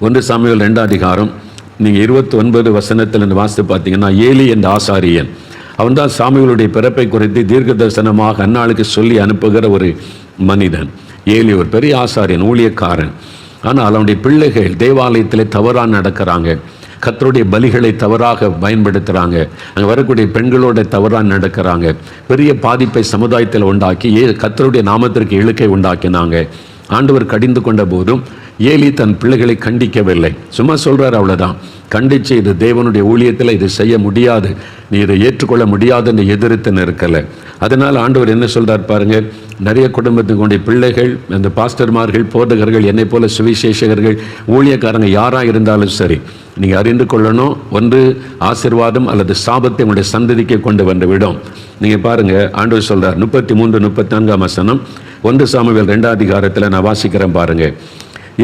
1 Samuel 2 நீங்கள் 29 வசனத்தில் வாசித்து பார்த்தீங்கன்னா, ஏலி என்ற ஆசாரியன், அவன் தான் சாமுவேலுடைய பிறப்பை குறித்து தீர்க்க தரிசனமாக அன்னாளுக்கு சொல்லி அனுப்புகிற ஒரு மனிதன். ஏலி ஒரு பெரிய ஆசாரியன், ஊழியக்காரன். ஆனால் அவனுடைய பிள்ளைகள் தேவாலயத்தில் தவறாக நடக்கிறாங்க, கர்த்தருடைய பலிகளை தவறாக பயன்படுத்துகிறாங்க, அங்கே வரக்கூடிய பெண்களோட தவறாக நடக்கிறாங்க, பெரிய பாதிப்பை சமுதாயத்தில் உண்டாக்கி கர்த்தருடைய நாமத்திற்கு இழுக்கை உண்டாக்கினாங்க. ஆண்டவர் கடிந்து கொண்ட போதும் ஏலி தன் பிள்ளைகளை கண்டிக்கவில்லை, சும்மா சொல்றார், அவ்வளவுதான். கண்டிச்சு இது தேவனுடைய ஊழியத்தில் இது செய்ய முடியாது, நீ இதை ஏற்றுக்கொள்ள முடியாதுன்னு எதிர்த்து நிற்கலை. அதனால் ஆண்டவர் என்ன சொல்றார் பாருங்க, நிறைய குடும்பத்துக்குடைய பிள்ளைகள், அந்த பாஸ்டர்மார்கள், போதகர்கள், என்னை போல சுவிசேஷகர்கள், ஊழியக்காரங்க யாராக இருந்தாலும் சரி, நீங்கள் அறிந்து கொள்ளணும், ஒன்று ஆசீர்வாதம் அல்லது சாபத்தை உங்களுடைய சந்ததிக்கு கொண்டு வந்து விடும். நீங்கள் பாருங்க, ஆண்டவர் சொல்றார் 33, 34 வசனம் 1 சாமுவேல் 2 நான் வாசிக்கிறேன் பாருங்க.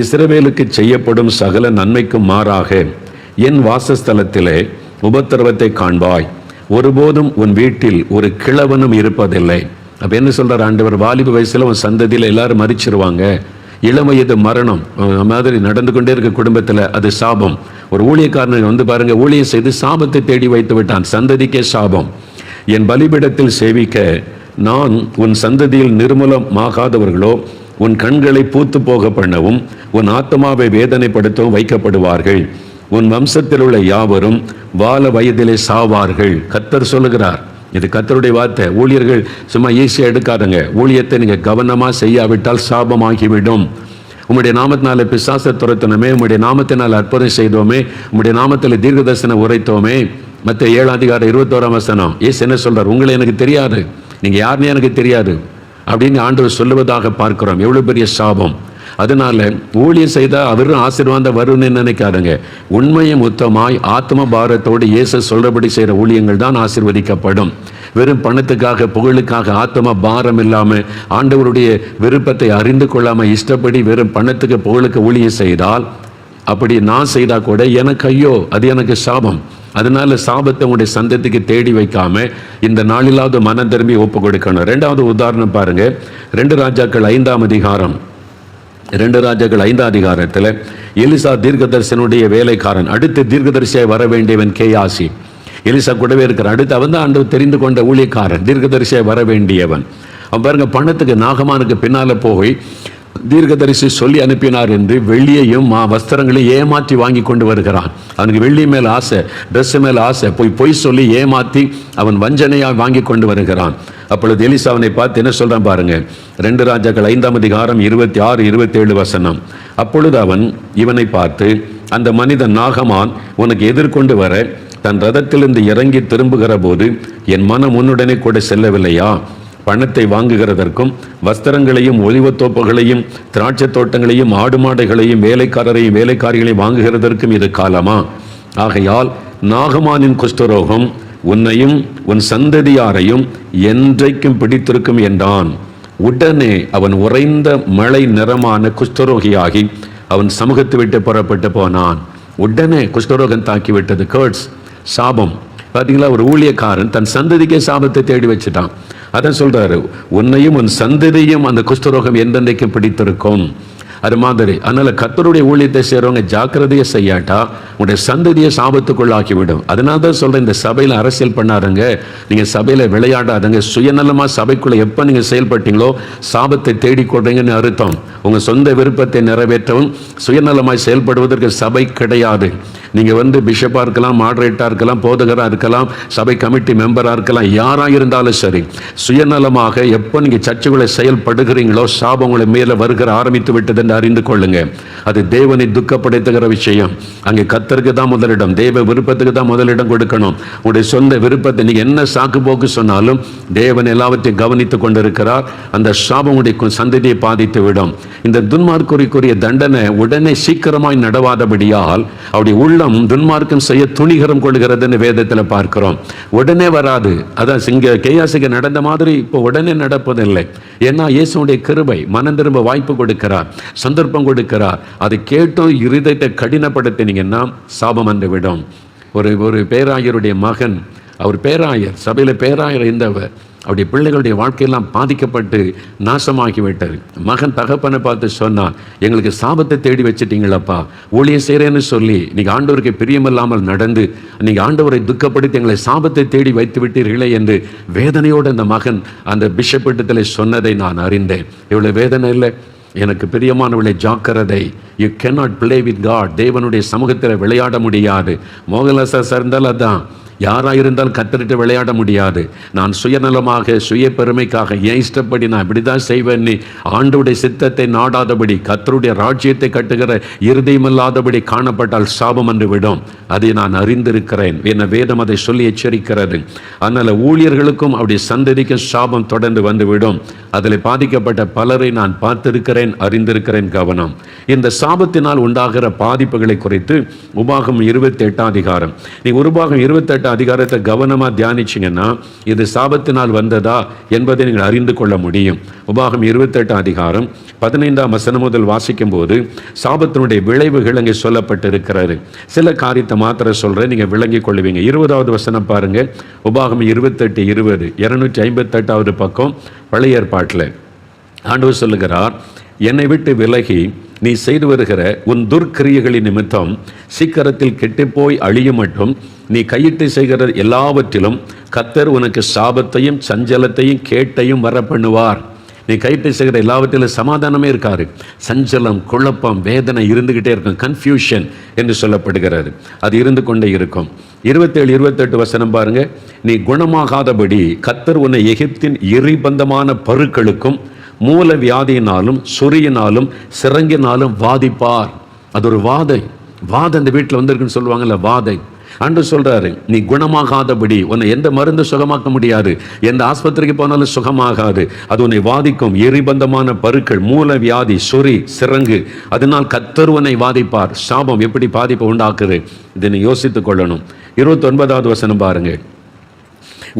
இஸ்ரவேலுக்கு செய்யப்படும் சகல நன்மைக்கும் மாறாக என் வாசஸ்தலத்திலே உபத்திரவத்தை காண்பாய், ஒருபோதும் உன் வீட்டில் ஒரு கிழவனும் இருப்பதில்லை. அப்போ என்ன சொல்கிறார் ஆண்டவர், வாலிப வயசில் உன் சந்ததியில் எல்லாரும் மறிச்சிருவாங்க, இளம் வயது மரணம் மாதிரி நடந்து கொண்டே இருக்க குடும்பத்தில் அது சாபம். ஒரு ஊழியக்காரன் பாருங்க, ஊழியம் செய்து சாபத்தை தேடி வைத்து விட்டான், சந்ததிக்கே சாபம். என் பலிபீடத்தில் சேவிக்க நான் உன் சந்ததியில் நிர்மூலமாகாதவர்களோ உன் கண்களை பூத்து போக பண்ணவும் உன் ஆத்மாவை வேதனைப்படுத்தவும் வைக்கப்படுவார்கள், உன் வம்சத்தில் உள்ள யாவரும் வால வயதிலே சாவார்கள். கர்த்தர் சொல்லுகிறார், இது கர்த்தருடைய வார்த்தை. ஊழியர்கள் சும்மா ஈஸியாக எடுக்காதுங்க, ஊழியத்தை நீங்கள் கவனமாக செய்யாவிட்டால் சாபமாகிவிடும். உம்முடைய நாமத்தினால பிசாசை துரத்தினோமே, உம்முடைய நாமத்தினால் அற்புதம் செய்தோமே, உம்முடைய நாமத்தில் தீர்க்க தரிசனம் உரைத்தோமே. மத்தேயு 7:21 இயேசு என்ன சொல்றார், உங்களை எனக்கு தெரியாது, நீங்க யாருன்னு எனக்கு தெரியாது அப்படின்னு ஆண்டவர் சொல்லுவதாக பார்க்கிறோம். எவ்வளவு பெரிய சாபம். அதனால ஊழியம் செய்தால் அவரும் ஆசீர்வாதம் வரும்னு நினைக்காதுங்க. உண்மையும் உத்தமாய் ஆத்ம பாரத்தோடு இயேசு சொல்றபடி செய்கிற ஊழியங்கள் தான் ஆசீர்வதிக்கப்படும். வெறும் பணத்துக்காக புகழுக்காக ஆத்ம பாரம் இல்லாமல் ஆண்டவருடைய விருப்பத்தை அறிந்து கொள்ளாமல் இஷ்டப்படி வெறும் பணத்துக்கு புகழுக்கு ஊழியம் செய்தால், அப்படி நான் செய்தால் கூட எனக்கு ஐயோ, அது எனக்கு சாபம். அதனால சாபத்தை உங்களுடைய சந்ததிக்கு தேடி வைக்காம இந்த நாளிலாவது மனம் திரும்பி ஒப்பு கொடுக்கணும். 2வது உதாரணம் பாருங்க, 2 ராஜாக்கள் 5 எலிசா தீர்க்கதரிசனுடைய வேலைக்காரன், அடுத்து தீர்க்கதரிசியாய் வர வேண்டியவன் கேயாசி. எலிசா கூடவே இருக்கிறான், அடுத்து அவன் தான் ஆண்டவர் தெரிந்து கொண்ட ஊழியக்காரன், தீர்க்கதரிசியாய் வர வேண்டியவன். அவன் பாருங்க, பணத்துக்கு நாகமானுக்கு பின்னால போய் தீர்க்கதரிசி சொல்லி அனுப்பினார் என்று வெள்ளியையும் வஸ்திரங்களையும் ஏமாற்றி வாங்கி கொண்டு வருகிறான். அவனுக்கு வெள்ளி மேல் ஆசை, ட்ரெஸ் மேல் ஆசை, பொய் சொல்லி ஏமாற்றி அவன் வஞ்சனையாக வாங்கி கொண்டு வருகிறான். அப்பொழுது எலிசா அவனை பார்த்து என்ன சொல்றான் பாருங்க, 2 ராஜாக்கள் 5 26, 27 அப்பொழுது அவன் இவனை பார்த்து, அந்த மனிதன் நாகமான் உனக்கு எதிர்கொண்டு வர தன் ரதத்திலிருந்து இறங்கி திரும்புகிற போது என் மனம் உன்னுடனே கூட செல்லவில்லையா? பணத்தை வாங்குகிறதற்கும் வஸ்திரங்களையும் ஒலிவத்தோப்புகளையும் திராட்சை தோட்டங்களையும் ஆடு மாடுகளையும் வேலைக்காரரையும் வேலைக்காரிகளையும் வாங்குகிறதற்கும் இது காலமா? ஆகையால் நாகமானின் குஷ்டரோகம் உன்னையும் உன் சந்ததியாரையும் என்றைக்கும் பிடித்திருக்கும் என்றான். உடனே அவன் உறைந்த மழை நிறமான குஷ்டரோகியாகி அவன் சமூகத்தை விட்டு புறப்பட்டு போனான். உடனே குஷ்டரோகம் தாக்கிவிட்டது. கேர்ட்ஸ், சாபம். பார்த்தீங்களா, ஒரு ஊழியக்காரன் தன் சந்ததிக்கே சாபத்தை தேடி வச்சுட்டான். அதான் சொல்றாரு, உன்னையும் உன் சந்ததியும் அந்த குஷ்டரோகம் எந்தெந்தைக்கும் பிடித்திருக்கும். அது மாதிரி. அதனால கர்த்தருடைய ஊழியத்தை செய்கிறவங்க ஜாக்கிரதையை செய்யாட்டா உங்களுடைய சந்ததியை சாபத்துக்குள்ளாக்கிவிடும். அதனால தான் சொல்கிறேன், இந்த சபையில் அரசியல் பண்ணாருங்க, நீங்கள் சபையில் விளையாடாதுங்க. சுயநலமாக சபைக்குள்ளே எப்போ நீங்கள் செயல்பட்டீங்களோ சாபத்தை தேடிக்கொள்றீங்கன்னு அர்த்தம். உங்கள் சொந்த விருப்பத்தை நிறைவேற்றவும் சுயநலமாய் செயல்படுவதற்கு சபை கிடையாது. நீங்கள் பிஷப்பாக இருக்கலாம், மாடரேட்டாக இருக்கலாம், போதகராக இருக்கலாம், சபை கமிட்டி மெம்பராக இருக்கலாம், யாராக இருந்தாலும் சரி, சுயநலமாக எப்போ நீங்கள் சர்ச்சுகளை செயல்படுகிறீங்களோ சாபம் உங்களை மேலே வருகிற ஆரம்பித்து விட்டது என்று அறிந்து கொள்ளுங்க. அது தேவனை துக்கப்படுத்துகிற விஷயம். அங்கே கர்த்தருக்கு தான் முதலிடம், தேவ விருப்பத்துக்கு தான் முதலிடம் கொடுக்கணும். உங்களுடைய சொந்த விருப்பத்தை நீங்கள் என்ன சாக்கு போக்கு சொன்னாலும் தேவன் எல்லாவற்றையும் கவனித்துக் கொண்டிருக்கிறார். அந்த சாபம் உடைய சந்ததியை பாதித்து விடும். இந்த துன்மார்க்குரிய தண்டனை உடனே சீக்கிரமாய் நடவாதபடியால் அவருடைய உள்ளம் துன்மார்க்கம் செய்ய துணிகரம் கொள்கிறதுன்னு வேதத்தில் பார்க்கிறோம். உடனே வராது. அதான் இங்க கேயாசிக்கு நடந்த மாதிரி இப்போ உடனே நடப்பதில்லை. ஏன்னா இயேசுடைய கிருபை, மனம் திரும்ப வாய்ப்பு கொடுக்கிறார், சந்தர்ப்பம் கொடுக்கிறார். அதை கேட்டும் இருதயத்தை கடினப்படுத்தினீங்கன்னா சாபம் வந்து விடும். ஒரு பேராயருடைய மகன், அவர் பேராயர், சபையில் பேராயர் இருந்தவர், அவருடைய பிள்ளைகளுடைய வாழ்க்கையெல்லாம் பாதிக்கப்பட்டு நாசமாகிவிட்டது. மகன் தகப்பனை பார்த்து சொன்னான், எங்களுக்கு சாபத்தை தேடி வச்சுட்டீங்களப்பா, ஊழியம் செய்கிறேன்னு சொல்லி நீங்கள் ஆண்டவருக்கு பிரியமில்லாமல் நடந்து நீங்கள் ஆண்டவரை துக்கப்படுத்தி எங்களை சாபத்தை தேடி வைத்து விட்டீர்களே என்று வேதனையோடு அந்த மகன் அந்த பிஷப்பிடத்தில் சொன்னதை நான் அறிந்தேன். இவ்வளோ வேதனை இல்லை. எனக்கு பிரியமானவளை, ஜாக்கிரதை. You cannot play with God. தேவனுடைய சமூகத்தில் விளையாட முடியாது. மோகன்லால் சார் இருந்தால் அதான், யாராக இருந்தாலும் கத்தரிட்டு விளையாட முடியாது. நான் சுயநலமாக சுய பெருமைக்காக என் இஷ்டப்படி நான் இப்படி தான் செய்வேன், நீ ஆண்டவருடைய சித்தத்தை நாடாதபடி கத்தருடைய ராஜ்யத்தை கட்டுகிற இருதயமில்லாதபடி காணப்பட்டால் சாபம் என்று விடும். அதை நான் அறிந்திருக்கிறேன். என்ன வேதம் அதை சொல்லி எச்சரிக்கிறது. அதனால் ஊழியர்களுக்கும் அவருடைய சந்ததிக்கும் சாபம் தொடர்ந்து வந்துவிடும். அதில் பாதிக்கப்பட்ட பலரை நான் பார்த்திருக்கிறேன், அறிந்திருக்கிறேன். கவனம். இந்த சாபத்தினால் உண்டாகிற பாதிப்புகளை குறித்து உபாகம் 28 அதிகாரம், நீ உபாகம் 28 அதிகாரத்தை கவனமா தியானிச்சிங்கன்னா இது சாபத்தினால் வந்ததா என்பதை நீங்கள் அறிந்து கொள்ள முடியும். உபாகம் 28 அதிகாரம் 15ஆம் வசனம் முதல் வாசிக்கும் போது சாபத்தினுடைய விளைவுகள் அங்கே சொல்லப்பட்டிருக்கிறது. சில காரியத்தை மாத்திர சொல்றேன், நீங்க விளங்கிக் கொள்வீங்க. 20வது வசனம் பாருங்க. உபாகம் 28:20, 258வது பக்கம், பழைய ஏற்பாட்டில் ஆண்டவர் சொல்லுகிறார், என்னை விட்டு விலகி நீ செய்து வருகிற உன் துர்க்கிரியைகளின் நிமித்தம் சீக்கிரத்தில் கெட்டுப்போய் அழியும் மட்டும் நீ கையிட்டு செய்கிற எல்லாவற்றிலும் கர்த்தர் உனக்கு சாபத்தையும் சஞ்சலத்தையும் கேட்டையும் வர பண்ணுவார். நீ கையிட்டு செய்கிற எல்லாவற்றிலும் சமாதானமே இருக்காரு. சஞ்சலம், குழப்பம், வேதனை இருந்துகிட்டே இருக்கும். கன்ஃபியூஷன் என்று சொல்லப்படுகிறது. அது இருந்து கொண்டே இருக்கும். 27, 28 வசனம் பாருங்க. நீ குணமாகாதபடி கர்த்தர் உன்னை எகிப்தின் எரிபந்தமான பருக்களுக்கும் மூல வியாதியினாலும் சொறியினாலும் சிறங்கினாலும் வாதிப்பார். அது ஒரு வாதை. அந்த வீட்டில் வந்திருக்குன்னு சொல்லுவாங்கல்ல, வாதை. ஆண்டவர் சொல்றாரு, நீ குணமாகாதபடி உன்னை எந்த மருந்து சுகமாக்க முடியாது, எந்த ஆஸ்பத்திரிக்கு போனாலும் சுகமாகாது. அது உன்னை வாதிக்கும். எரிபந்தமான பருக்கள், மூல வியாதி, சொறி, சிறங்கு, அதனால் கர்த்தர் உன்னை வாதிப்பார். சாபம் எப்படி பாதிப்பை உண்டாக்குது, இதை நீ யோசித்துக் கொள்ளணும். 29வது வசனம் பாருங்க.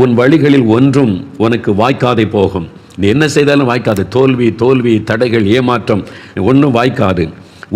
உன் வழிகளில் ஒன்றும் உனக்கு வாய்க்காதே போகும். நீ என்ன செய்தாலும் வாய்க்காது. தோல்வி, தடைகள், ஏமாற்றம், ஒன்றும் வாய்க்காது.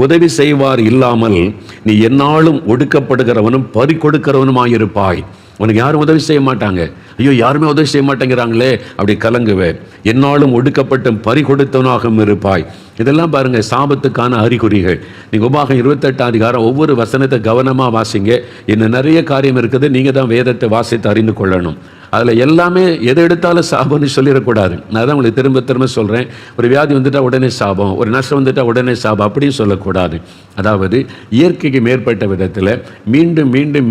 உதவி செய்வார் இல்லாமல் நீ எந்நாளும் ஒடுக்கப்படுகிறவனும் பறி கொடுக்கிறவனுமாயிருப்பாய். உனக்கு யாரும் உதவி செய்ய மாட்டாங்க. ஐயோ, யாருமே உதவி செய்ய மாட்டேங்கிறாங்களே, அப்படி கலங்குவேன். எந்நாளும் ஒடுக்கப்பட்டும் பறி கொடுத்தவனாகவும் இருப்பாய். இதெல்லாம் பாருங்க, சாபத்துக்கான அறிகுறிகள். நீங்கள் உபாகம் 28 அதிகாரம் ஒவ்வொரு வசனத்தை கவனமாக வாசிங்க. இன்னும் நிறைய காரியம் இருக்குது. நீங்கள் தான் வேதத்தை வாசித்து அறிந்து கொள்ளணும். அதில் எல்லாமே எதை எடுத்தாலும் சாபம்னு சொல்லிடக்கூடாது. நான் தான் உங்களுக்கு திரும்ப சொல்கிறேன். ஒரு வியாதி வந்துட்டால் உடனே சாபம், ஒரு நஷ்டம் வந்துட்டால் உடனே சாபம், அப்படியும் சொல்லக்கூடாது. அதாவது இயற்கைக்கு மேற்பட்ட விதத்தில்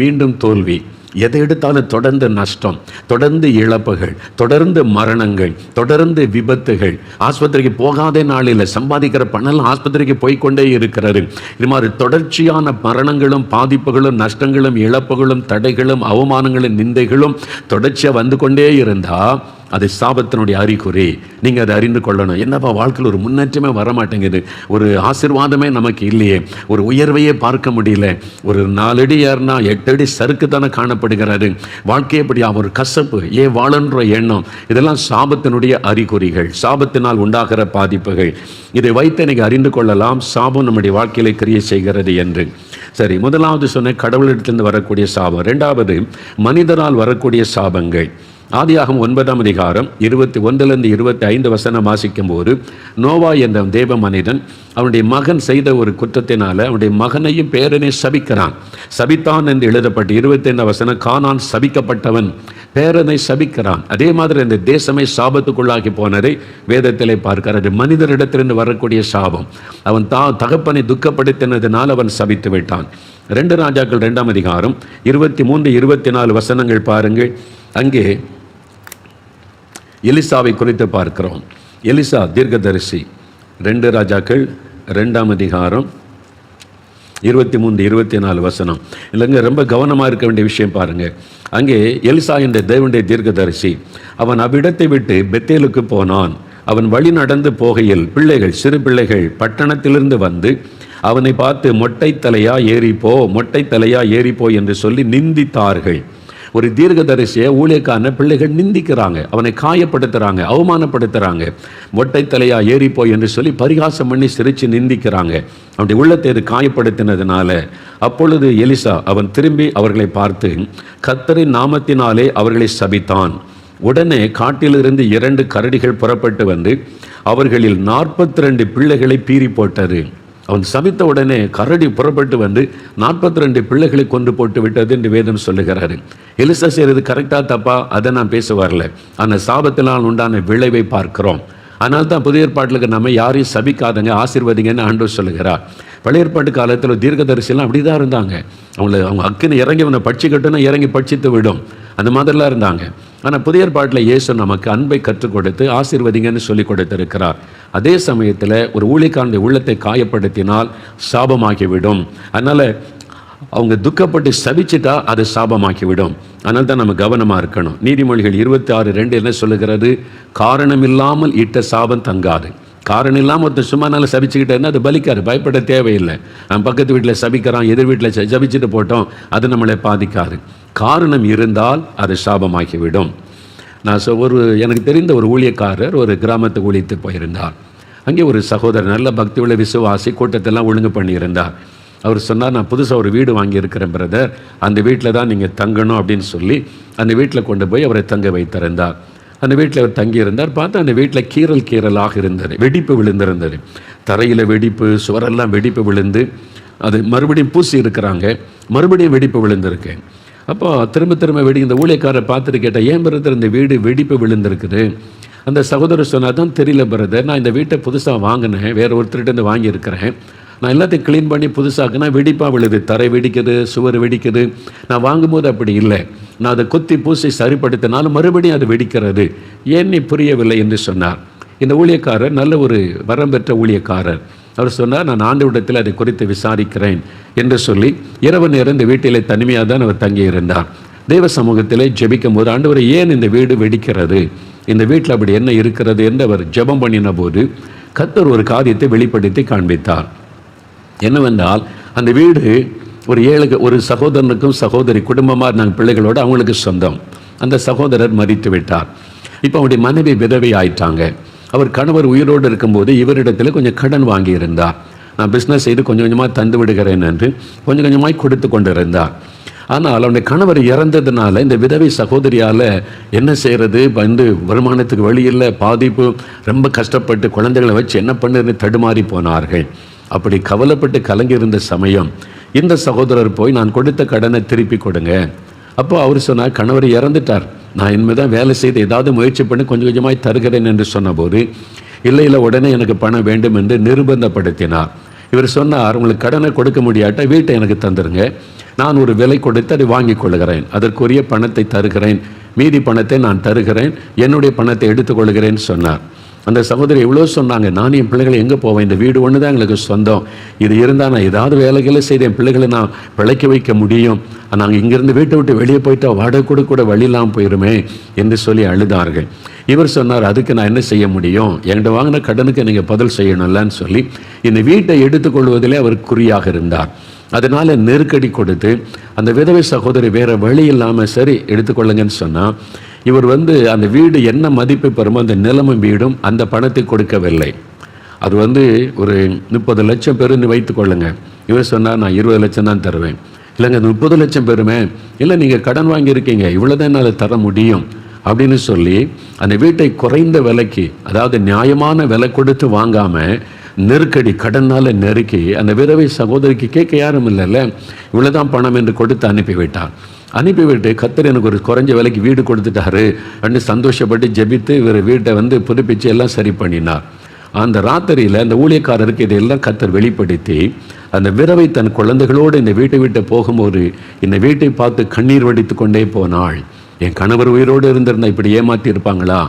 மீண்டும் தோல்வி, எதை எடுத்தாலும் தொடர்ந்து நஷ்டம், தொடர்ந்து இழப்புகள், தொடர்ந்து மரணங்கள், தொடர்ந்து விபத்துகள். ஆஸ்பத்திரிக்கு போகாத நாளில் சம்பாதிக்கிற பணம் ஆஸ்பத்திரிக்கு போய்கொண்டே இருக்கிறது. இது மாதிரி தொடர்ச்சியான மரணங்களும் பாதிப்புகளும் நஷ்டங்களும் இழப்புகளும் தடைகளும் அவமானங்களும் நிந்தைகளும் தொடர்ச்சியாக வந்து கொண்டே இருந்தால் அது சாபத்தினுடைய அறிகுறி. நீங்கள் அதை அறிந்து கொள்ளணும். என்னப்பா வாழ்க்கையில் ஒரு முன்னேற்றமே வரமாட்டேங்குது, ஒரு ஆசீர்வாதமே நமக்கு இல்லையே, ஒரு உயர்வையே பார்க்க முடியல, ஒரு 4 அடி ஏறினா 8 அடி சறுக்கு தானே காணப்படுகிறாரு, வாழ்க்கையை எப்படி ஒரு கசப்பு, ஏன் வாழன்ற எண்ணம், இதெல்லாம் சாபத்தினுடைய அறிகுறிகள், சாபத்தினால் உண்டாகிற பாதிப்புகள். இதை வைத்து நீங்கள் அறிந்து கொள்ளலாம் சாபம் நம்முடைய வாழ்க்கையில கிரியை செய்கிறது என்று. சரி, முதலாவது சொன்ன கடவுளிடத்திலிருந்து வரக்கூடிய சாபம். 2வது மனிதரால் வரக்கூடிய சாபங்கள். ஆதியாகமம் 9ஆம் அதிகாரம் 21 25 வசனம் வாசிக்கும் போது, நோவா என்ற தேவ மனிதன் அவனுடைய மகன் செய்த ஒரு குற்றத்தினால அவனுடைய மகனையும் பேரனையும் சபித்தான் என்று எழுதப்பட்டு 25 வசனம், கானான் சபிக்கப்பட்டவன், பேரனை சபிக்கிறான். அதே மாதிரி இந்த தேசமே சாபத்துக்குள்ளாகி போனதை வேதத்திலே பார்க்கிறார். மனிதரிடத்திலிருந்து வரக்கூடிய சாபம். அவன் தகப்பனை துக்கப்படுத்தினதினால் அவன் சபித்து விட்டான். 2 ராஜாக்கள் 2ஆம் அதிகாரம் 23 24 வசனங்கள் பாருங்கள். அங்கே எலிசாவை குறித்து பார்க்கிறோம். எலிசா தீர்க்கதரிசி. 2 ராஜாக்கள் 2ஆம் அதிகாரம் 23 24 வசனம். இல்லைங்க, ரொம்ப கவனமாக இருக்க வேண்டிய விஷயம் பாருங்க. அங்கே எலிசா என்ற தேவனுடைய தீர்க்கதரிசி, அவன் அவ்விடத்தை விட்டு பெத்தேலுக்கு போனான். அவன் வழி நடந்து போகையில் பிள்ளைகள், சிறு பிள்ளைகள் பட்டணத்திலிருந்து வந்து அவனை பார்த்து மொட்டை தலையா ஏறிப்போ என்று சொல்லி நிந்தித்தார்கள். ஒரு தீர்க்கதரிசியை ஊழியக்கான பிள்ளைகள் நிந்திக்கிறாங்க, அவனை காயப்படுத்துகிறாங்க, அவமானப்படுத்துகிறாங்க. மொட்டை தலையா ஏறிப்போய் என்று சொல்லி பரிகாசம் பண்ணி சிரித்து நிந்திக்கிறாங்க. அவனுடைய உள்ளத்தை அது காயப்படுத்தினதுனால அப்பொழுது எலிசா அவன் திரும்பி அவர்களை பார்த்து கர்த்தரின் நாமத்தினாலே அவர்களை சபித்தான். உடனே காட்டிலிருந்து 2 கரடிகள் புறப்பட்டு வந்து அவர்களில் 42 பிள்ளைகளை பீறி போட்டது. அவன் சபித்த உடனே கரடி புறப்பட்டு வந்து 42 பிள்ளைகளை கொண்டு போட்டு விட்டது என்று வேதம் சொல்லுகிறாரு. எலிசா செய்கிறது கரெக்டா தப்பா அதை நான் பேச வரல. அந்த சாபத்தினால் உண்டான விளைவை பார்க்கிறோம். அதனால தான் புதிய ஏற்பாட்டில் நம்ம யாரையும் சபிக்காதங்க, ஆசீர்வதிங்கன்னு ஆண்டவர் சொல்லுகிறார். பழைய ஏற்பாட்டு காலத்தில் தீர்க்கதரிசிலாம் அப்படி தான் இருந்தாங்க. அவங்க அக்குன்னு இறங்கி பட்சிக்கட்டுன்னா இறங்கி பட்சித்து விடும், அந்த மாதிரிலாம் இருந்தாங்க. ஆனால் புதிய ஏற்பாட்டில் இயேசு நமக்கு அன்பை கற்றுக் கொடுத்து ஆசீர்வதிங்கன்னு சொல்லி கொடுத்திருக்கிறார். அதே சமயத்தில் ஒரு ஊழியக்காரனுடைய உள்ளத்தை காயப்படுத்தினால் சாபமாகிவிடும். அதனால் அவங்க துக்கப்பட்டு சபிச்சிட்டா அது சாபமாக்கிவிடும். அதனால தான் நம்ம கவனமாக இருக்கணும். நீதிமொழிகள் 26:2 என்ன சொல்லுகிறது? காரணம் இல்லாமல் இட்ட சாபம் தங்காது. காரணம் இல்லாமல் ஒருத்தர் சும்மா நாள் சபிச்சுக்கிட்டேன்னா அது பலிக்காது, பயப்பட தேவையில்லை. நம்ம பக்கத்து வீட்டில் சபிக்கிறான், எதிர் வீட்டில் சபிச்சுட்டு போட்டோம், அது நம்மளை பாதிக்காது. காரணம் இருந்தால் அது சாபமாக்கிவிடும். நான் எனக்கு தெரிந்த ஒரு ஊழியக்காரர் ஒரு கிராமத்துக்கு ஊழியத்து போயிருந்தார். அங்கே ஒரு சகோதரர் நல்ல பக்தி உள்ள விசுவாசி கூட்டத்தெல்லாம் ஒழுங்கு பண்ணியிருந்தார். அவர் சொன்னார், நான் புதுசாக ஒரு வீடு வாங்கியிருக்கிறேன் பிரதர், அந்த வீட்டில் தான் நீங்கள் தங்கணும் அப்படின்னு சொல்லி அந்த வீட்டில் கொண்டு போய் அவரை தங்க வைத்திருந்தார். அந்த வீட்டில் அவர் தங்கியிருந்தார். பார்த்தா அந்த வீட்டில் கீறலாக இருந்தது, வெடிப்பு விழுந்திருந்தது. தரையில் வெடிப்பு, சுவரெல்லாம் வெடிப்பு விழுந்து அது மறுபடியும் பூசி இருக்கிறாங்க, மறுபடியும் வெடிப்பு விழுந்திருக்கு. அப்போ திரும்ப இந்த ஊழியக்காரரை பார்த்துட்டு கேட்டால், ஏன் பிரதர் இந்த வீடு வெடிப்பு விழுந்திருக்குது? அந்த சகோதரர் சொன்னார், தான் தெரியல பிரதர், நான் இந்த வீட்டை புதுசாக வாங்கினேன், வேறு ஒருத்தர்கிட்ட வாங்கியிருக்கிறேன். நான் எல்லாத்தையும் க்ளீன் பண்ணி புதுசாக்குனா வெடிப்பாக விழுது, தரை வெடிக்குது, சுவர் வெடிக்குது. நான் வாங்கும்போது அப்படி இல்லை, நான் அதை கொத்தி பூசி சரிப்படுத்தினாலும் மறுபடியும் அது வெடிக்கிறது, ஏன் நீ புரியவில்லை என்று சொன்னார். இந்த ஊழியக்காரர் நல்ல ஒரு வரம் பெற்ற ஊழியக்காரர். அவர் சொன்னார், நான் ஆண்டவரிடத்தில் அதை குறித்து விசாரிக்கிறேன் என்று சொல்லி இரவு நேரம் இந்த வீட்டிலே தனிமையாக தான் அவர் தங்கியிருந்தார். தேவ சமூகத்திலே ஜெபிக்கும் போது, ஆண்டவரை ஏன் இந்த வீடு வெடிக்கிறது, இந்த வீட்டில் அப்படி என்ன இருக்கிறது என்று அவர் ஜெபம் பண்ணின போது கர்த்தர் ஒரு காரியத்தை வெளிப்படுத்தி காண்பித்தார். என்னவென்றால், அந்த வீடு ஒரு சகோதரனுக்கும் சகோதரி குடும்பமாக இருந்தாங்க, பிள்ளைகளோடு, அவங்களுக்கு சொந்தம். அந்த சகோதரர் மரித்து விட்டார். இப்போ அவருடைய மனைவி விதவை ஆயிட்டாங்க. அவர் கணவர் உயிரோடு இருக்கும்போது இவரிடத்தில் கொஞ்சம் கடன் வாங்கியிருந்தார். நான் பிஸ்னஸ் செய்து கொஞ்சம் கொஞ்சமாக தந்து விடுகிறேன் என்று கொஞ்சம் கொஞ்சமாக கொடுத்து கொண்டு இருந்தார். ஆனால் அவனுடைய கணவர் இறந்ததுனால இந்த விதவை சகோதரியால் என்ன செய்கிறது, வருமானத்துக்கு வழி இல்லை, பாதிப்பு, ரொம்ப கஷ்டப்பட்டு குழந்தைகளை வச்சு என்ன பண்ணுறதுன்னு தடுமாறி போனார்கள். அப்படி கவலைப்பட்டு கலங்கியிருந்த சமயம் இந்த சகோதரர் போய், நான் கொடுத்த கடனை திருப்பி கொடுங்க. அப்போ அவர் சொன்னார், கணவர் இறந்துட்டார், நான் இனிமேல் தான் வேலை செய்து ஏதாவது முயற்சி பண்ணி கொஞ்சம் கொஞ்சமாய் தருகிறேன் என்று சொன்னபோது, இல்லை உடனே எனக்கு பணம் வேண்டும் என்று நிர்பந்தப்படுத்தினார். இவர் சொன்னார், உங்களுக்கு கடனை கொடுக்க முடியாட்டா வீட்டை எனக்கு தந்துருங்க, நான் ஒரு விலை கொடுத்து அதை வாங்கி கொள்கிறேன், அதற்குரிய பணத்தை தருகிறேன், மீதி பணத்தை நான் தருகிறேன், என்னுடைய பணத்தை எடுத்துக்கொள்கிறேன்னு சொன்னார். அந்த சகோதரி எவ்வளோ சொன்னாங்க, நான் என் பிள்ளைகளை எங்கே போவேன், இந்த வீடு ஒன்று தான் எங்களுக்கு சொந்தம், இது இருந்தால் நான் ஏதாவது வேலைகளை செய்து என் பிள்ளைகளை நான் பிழைக்க வைக்க முடியும், நாங்கள் இங்கேருந்து வீட்டை விட்டு வெளியே போயிட்டா வாடகை கூட வழியெல்லாம் போயிருமே என்று சொல்லி அழுதார்கள். இவர் சொன்னார், அதுக்கு நான் என்ன செய்ய முடியும், என்கிட்ட வாங்கின கடனுக்கு நீங்கள் பதில் செய்யணும்லன்னு சொல்லி இந்த வீட்டை எடுத்துக்கொள்வதிலே அவர் குறியாக இருந்தார். அதனால் நெருக்கடி கொடுத்து அந்த விதவை சகோதரி வேறு வழி இல்லாமல் சரி எடுத்துக்கொள்ளுங்கன்னு சொன்னால், இவர் அந்த வீடு என்ன மதிப்பு பெறுமோ அந்த நிலமும் வீடும் அந்த பணத்தை கொடுக்கவில்லை. அது ஒரு 30 லட்சம் பெருன்னு வைத்துக்கொள்ளுங்க. இவர் சொன்னால், நான் 20 லட்சம் தான் தருவேன். இல்லைங்க 30 லட்சம் பெறுமே, இல்லை நீங்கள் கடன் வாங்கியிருக்கீங்க, இவ்வளோதான் என்னால் தர முடியும் அப்படின்னு சொல்லி அந்த வீட்டை குறைந்த விலைக்கு, அதாவது நியாயமான விலை கொடுத்து வாங்காமல் நெருக்கடி கடனால் நெருக்கி அந்த விதவை சகோதரிக்கு கேட்க யாரும் இல்லைல்ல, இவ்வளோதான் பணம் என்று கொடுத்து அனுப்பிவிட்டு கர்த்தர் எனக்கு ஒரு குறைஞ்ச விலைக்கு வீடு கொடுத்துட்டாரு அப்படின்னு சந்தோஷப்பட்டு ஜெபித்து இவர் வீட்டை புதுப்பிச்சு எல்லாம் சரி பண்ணினார். அந்த ராத்திரியில் அந்த ஊழியக்காரருக்கு இதையெல்லாம் கர்த்தர் வெளிப்படுத்தி அந்த விதவை தன் குழந்தைகளோடு இந்த வீட்டை விட்டு போகும்போது இந்த வீட்டை பார்த்து கண்ணீர் வடித்து கொண்டே போனாள். என் கணவர் உயிரோடு இருந்திருந்தா இப்படி ஏமாற்றி இருப்பாங்களா,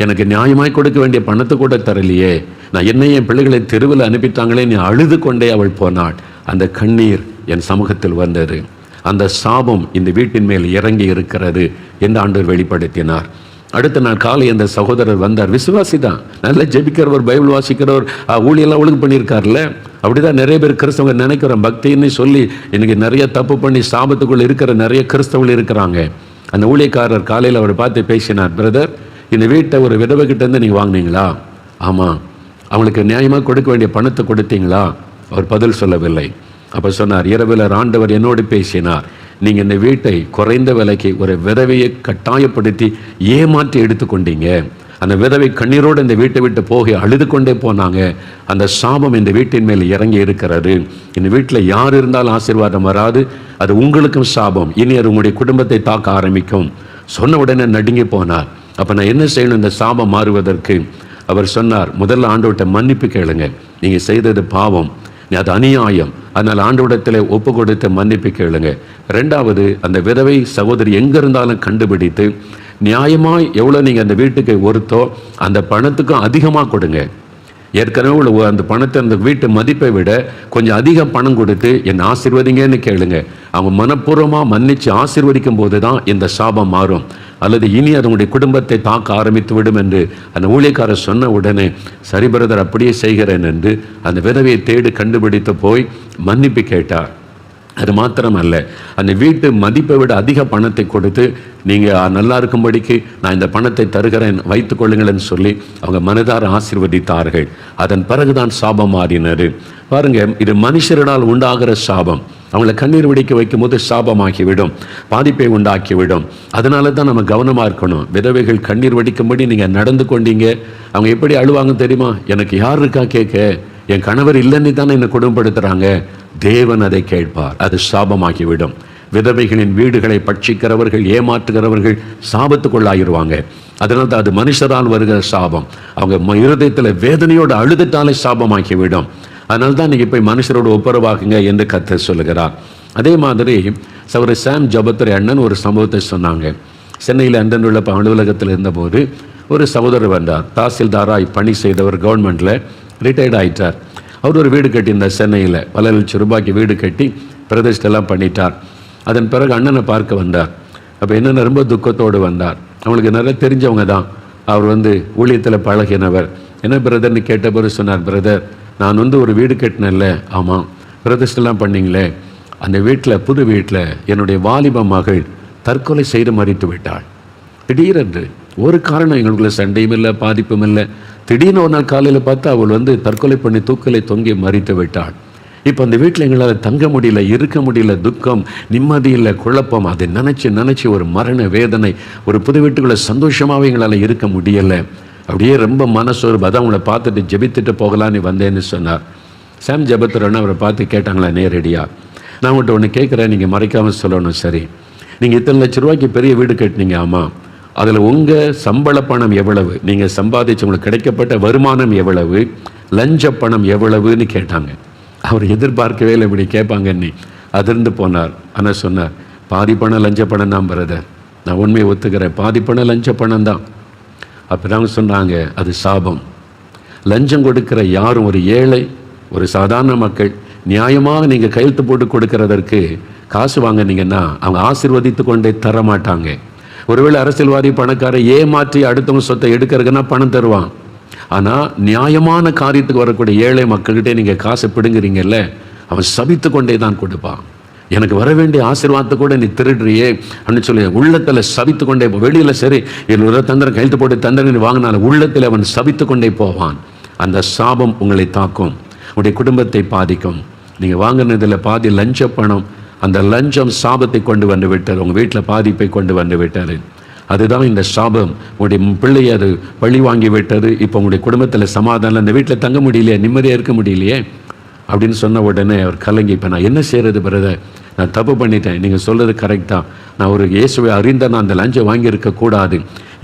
எனக்கு நியாயமாய் கொடுக்க வேண்டிய பணத்தை கூட தரலையே, நான் என் பிள்ளைகளை தெருவில் அனுப்பிட்டாங்களே, நீ அழுது கொண்டே அவள் போனாள். அந்த கண்ணீர் என் சமூகத்தில் வந்தது. அந்த சாபம் இந்த வீட்டின் மேல் இறங்கி இருக்கிறது என்று ஆண்டவர் வெளிப்படுத்தினார். அடுத்த நாள் காலை அந்த சகோதரர் வந்தார். விசுவாசி தான், நல்ல ஜெபிக்கிறவர், பைபிள் வாசிக்கிறவர், ஊழியெல்லாம் ஒழுங்கு பண்ணியிருக்காருல்ல. அப்படிதான் நிறைய பேர் கிறிஸ்தவங்க நினைக்கிறோம். பக்தின்னு சொல்லி இன்னைக்கு நிறைய தப்பு பண்ணி சாபத்துக்குள்ள இருக்கிற நிறைய கிறிஸ்தவர்கள் இருக்கிறாங்க. அந்த ஊழியக்காரர் காலையில் அவர் பார்த்து பேசினார், பிரதர், இந்த வீட்டை ஒரு விதவைகிட்டேருந்து நீங்கள் வாங்கினீங்களா? ஆமாம். அவங்களுக்கு நியாயமாக கொடுக்க வேண்டிய பணத்தை கொடுத்தீங்களா? அவர் பதில் சொல்லவில்லை. அப்போ சொன்னார், இரவில் ஆண்டவர் என்னோடு பேசினார், நீங்கள் இந்த வீட்டை குறைந்த விலைக்கு ஒரு விதவையை கட்டாயப்படுத்தி ஏமாற்றி எடுத்துக்கொண்டீங்க. அந்த விதவை கண்ணீரோடு இந்த வீட்டை விட்டு போக அழுது கொண்டே போனாங்க. அந்த சாபம் இந்த வீட்டின் மேல் இறங்கி இருக்கிறது. இந்த வீட்டில் யார் இருந்தாலும் ஆசீர்வாதம் வராது, அது உங்களுக்கும் சாபம். இனி அது உங்களுடைய குடும்பத்தை தாக்க ஆரம்பிக்கும். சொன்ன உடனே நடுங்கி போனார். அப்போ நான் என்ன செய்யணும் இந்த சாபம் மாறுவதற்கு? அவர் சொன்னார், முதல்ல ஆண்டவர்கிட்ட மன்னிப்பு கேளுங்க. நீங்கள் செய்தது பாவம், அது அநியாயம், அதனால் ஆண்டவரிடத்தில் ஒப்பு கொடுத்து மன்னிப்பு கேளுங்க. ரெண்டாவது, அந்த விதவை சகோதரி எங்கே இருந்தாலும் கண்டுபிடித்து நியாயமாக எவ்வளோ நீங்கள் அந்த வீட்டுக்கு ஒருத்தோ அந்த பணத்துக்கும் அதிகமாக கொடுங்க. ஏற்கனவே அந்த பணத்தை அந்த வீட்டு மதிப்பை விட கொஞ்சம் அதிக பணம் கொடுத்து என்னை ஆசீர்வதிங்கன்னு கேளுங்க. அவங்க மனப்பூர்வமாக மன்னித்து ஆசீர்வதிக்கும் போது தான் இந்த சாபம் மாறும். அல்லது இனி அது உங்களுடைய குடும்பத்தை தாக்க ஆரம்பித்து விடும் என்று அந்த ஊழியக்காரர் சொன்ன உடனே, சரி பிரதர் அப்படியே செய்கிறேன் என்று அந்த விதவையை தேடி கண்டுபிடித்து போய் மன்னிப்பு கேட்டார். அது மாத்திரமல்ல, அந்த வீட்டு மதிப்பை விட அதிக பணத்தை கொடுத்து நீங்கள் நல்லா இருக்கும்படிக்கு நான் இந்த பணத்தை தருகிறேன், வைத்துக் கொள்ளுங்கள்னு சொல்லி அவங்க மனதார ஆசீர்வதித்தார்கள். அதன் பிறகுதான் சாபம் மாறினது. பாருங்க, இது மனுஷர்களால் உண்டாகிற சாபம். அவங்கள கண்ணீர் வெடிக்க வைக்கும் போது சாபமாக்கிவிடும், பாதிப்பை உண்டாக்கிவிடும். அதனால தான் நம்ம கவனமாக இருக்கணும். விதவைகள் கண்ணீர் வெடிக்கும்படி நீங்கள் நடந்து கொண்டீங்க. அவங்க எப்படி அழுவாங்க தெரியுமா? எனக்கு யார் இருக்கா கேட்க, என் கணவர் இல்லைன்னு தானே என்னை குடும்பப்படுத்துகிறாங்க. தேவன் அதை கேட்பார், அது சாபமாகிவிடும். விதவைகளின் வீடுகளை பட்சிக்கிறவர்கள், ஏமாற்றுகிறவர்கள் சாபத்துக்குள்ளாயிருவாங்க. அதனால தான் அது மனுஷரால் வருகிற சாபம். அவங்க இருதயத்தில் வேதனையோடு அழுதுட்டாலே சாபமாக்கிவிடும். அதனால தான் நீங்கள் போய் மனுஷரோடு ஒப்புரவாகுங்க என்று கர்த்தர் சொல்லுகிறார். அதே மாதிரி சகோதரர் சாம் ஜபத்ரே அண்ணன் ஒரு சம்பவத்தை சொன்னாங்க. சென்னையில் அண்ணன் உள்ள அலுவலகத்தில் இருந்தபோது ஒரு சகோதரர் வந்தார். தாசில்தாராய் பணி செய்தவர், கவர்மெண்ட்டில் ரிட்டையர்ட் ஆகிட்டார். அவர் ஒரு வீடு கட்டியிருந்தார் சென்னையில். பல லட்சம் ரூபாய்க்கு வீடு கட்டி பிரதிஷ்டெல்லாம் பண்ணிட்டார். அதன் பிறகு அண்ணனை பார்க்க வந்தார். அப்போ என்னென்ன ரொம்ப துக்கத்தோடு வந்தார். அவங்களுக்கு நிறைய தெரிஞ்சவங்க தான். அவர் ஊழியத்தில் பழகினவர். என்ன பிரதர்னு கேட்ட பிறகு சொன்னார், பிரதர் நான் ஒரு வீடு கட்டினேன்ல, ஆமாம் பிரதிஷ்டெல்லாம் பண்ணிங்களே, அந்த வீட்டில் புது வீட்டில் என்னுடைய வாலிப மகள் தற்கொலை செய்து மறித்து விட்டாள். திடீரென்று ஒரு காரணம், எங்களுக்குள்ள சண்டையும் இல்லை, பாதிப்பும் இல்லை. திடீர்னு ஒரு நாள் காலையில் பார்த்து அவள் தற்கொலை பண்ணி தூக்கலை தொங்கி மறித்து விட்டாள். இப்போ அந்த வீட்டில் எங்களால் தங்க முடியல, இருக்க முடியல, துக்கம், நிம்மதி இல்லை, குழப்பம். அதை நினச்சி ஒரு மரண வேதனை. ஒரு புது வீட்டுக்குள்ளே சந்தோஷமாகவே எங்களால் இருக்க முடியலை. அப்படியே ரொம்ப மனசோர்வு. அதான் அவங்கள பார்த்துட்டு ஜெபித்துட்டு போகலான்னு வந்தேன்னு சொன்னார். சாம் ஜபத்ரேன்னு அவரை பார்த்து கேட்டாங்களா நேரடியாக, நான் உங்கள்கிட்ட ஒன்று கேட்குறேன், நீங்கள் மறைக்காமல் சொல்லணும். சரி, நீங்கள் இத்தனை லட்ச ரூபாய்க்கு பெரிய வீடு கட்டினீங்க, ஆமாம், அதில் உங்கள் சம்பள பணம் எவ்வளவு, நீங்கள் சம்பாதிச்சு உங்களுக்கு கிடைக்கப்பட்ட வருமானம் எவ்வளவு, லஞ்ச பணம் எவ்வளவுன்னு கேட்டாங்க. அவர் எதிர்பார்க்கவே இல்லை இப்படி கேட்பாங்கன்னு. அதிர்ந்து போனார். ஆனால் சொன்னார், பாதி பணம் லஞ்ச பணம் தான் பிரதர், நான் உண்மையை ஒத்துக்கிறேன், பாதி பணம் லஞ்ச பணம் தான். அப்போ தான் சொன்னாங்க, அது சாபம். லஞ்சம் கொடுக்கிற யாரும் ஒரு ஏழை, ஒரு சாதாரண மக்கள் நியாயமாக நீங்கள் கையெழுத்து போட்டு கொடுக்கறதற்கு காசு வாங்கினீங்கன்னா அவங்க ஆசீர்வதித்து கொண்டே தர மாட்டாங்க. ஒருவேளை அரசியல்வாதி பணக்கார ஏமாற்றி அடுத்தவங்க சொத்தை எடுக்கிறதுக்குன்னா பணம் தருவான். ஆனால் நியாயமான காரியத்துக்கு வரக்கூடிய ஏழை மக்கள்கிட்டே நீங்கள் காசு பிடுங்குறீங்கல்ல, அவன் சபித்து கொண்டே தான் கொடுப்பான். எனக்கு வர வேண்டிய ஆசீர்வாதத்தை கூட நீ திருடுறியே அப்படின்னு சொல்லி உள்ளத்தில் சபித்து கொண்டே வெளியில் சரி என்னோட தந்திரம் கையெழுத்து போட்டு தந்திரம் வாங்கினாலும் உள்ளத்தில் அவன் சபித்து கொண்டே போவான். அந்த சாபம் உங்களை தாக்கும், உங்களுடைய குடும்பத்தை பாதிக்கும். நீங்கள் வாங்கினதில் பாதி லஞ்ச பணம், அந்த லஞ்சம் சாபத்தை கொண்டு வந்து விட்டார், உங்கள் வீட்டில் பாதிப்பை கொண்டு வந்து விட்டார். அதுதான் இந்த சாபம். உங்களுடைய பிள்ளையை அது பழி வாங்கி விட்டது. இப்போ உங்களுடைய குடும்பத்தில் சமாதானம், அந்த வீட்டில் தங்க முடியலையே, நிம்மதியாக இருக்க முடியலையே அப்படின்னு சொன்ன உடனே அவர் கலங்கி, இப்போ நான் என்ன செய்கிறது பிரதர், நான் தப்பு பண்ணிட்டேன், நீங்கள் சொல்கிறது கரெக்ட் தான், நான் ஒரு இயேசுவை அறிந்த நான் அந்த லஞ்சம் வாங்கியிருக்கக்கூடாது,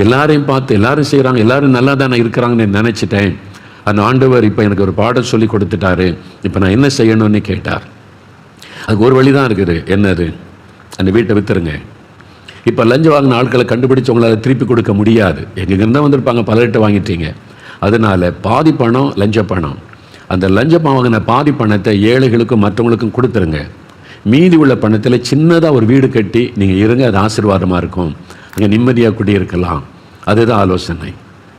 எல்லாரையும் பார்த்து எல்லாரும் செய்கிறாங்க, எல்லாரும் நல்லா தானே இருக்கிறாங்கன்னு நினச்சிட்டேன். அந்த ஆண்டவர் இப்போ எனக்கு ஒரு பாடம் சொல்லி கொடுத்துட்டாரு, இப்போ நான் என்ன செய்யணும்னு கேட்டார். அதுக்கு ஒரு வழி தான் இருக்குது. என்னது? அந்த வீட்டை விற்றுருங்க. இப்போ லஞ்சம் வாங்கின ஆட்களை கண்டுபிடிச்சு உங்களால் திருப்பி கொடுக்க முடியாது. எங்கேருந்தான் வந்திருப்பாங்க, பலர்கிட்ட வாங்கிட்டீங்க. அதனால் பாதி பணம் லஞ்ச பணம். அந்த லஞ்ச பணம் வாங்கின பாதி பணத்தை ஏழைகளுக்கும் மற்றவங்களுக்கும் கொடுத்துருங்க. மீதி உள்ள பணத்தில் சின்னதாக ஒரு வீடு கட்டி நீங்கள் இருங்க, அது ஆசீர்வாதமாக இருக்கும், அங்கே நிம்மதியாக குடியிருக்கலாம். அதுதான் ஆலோசனை.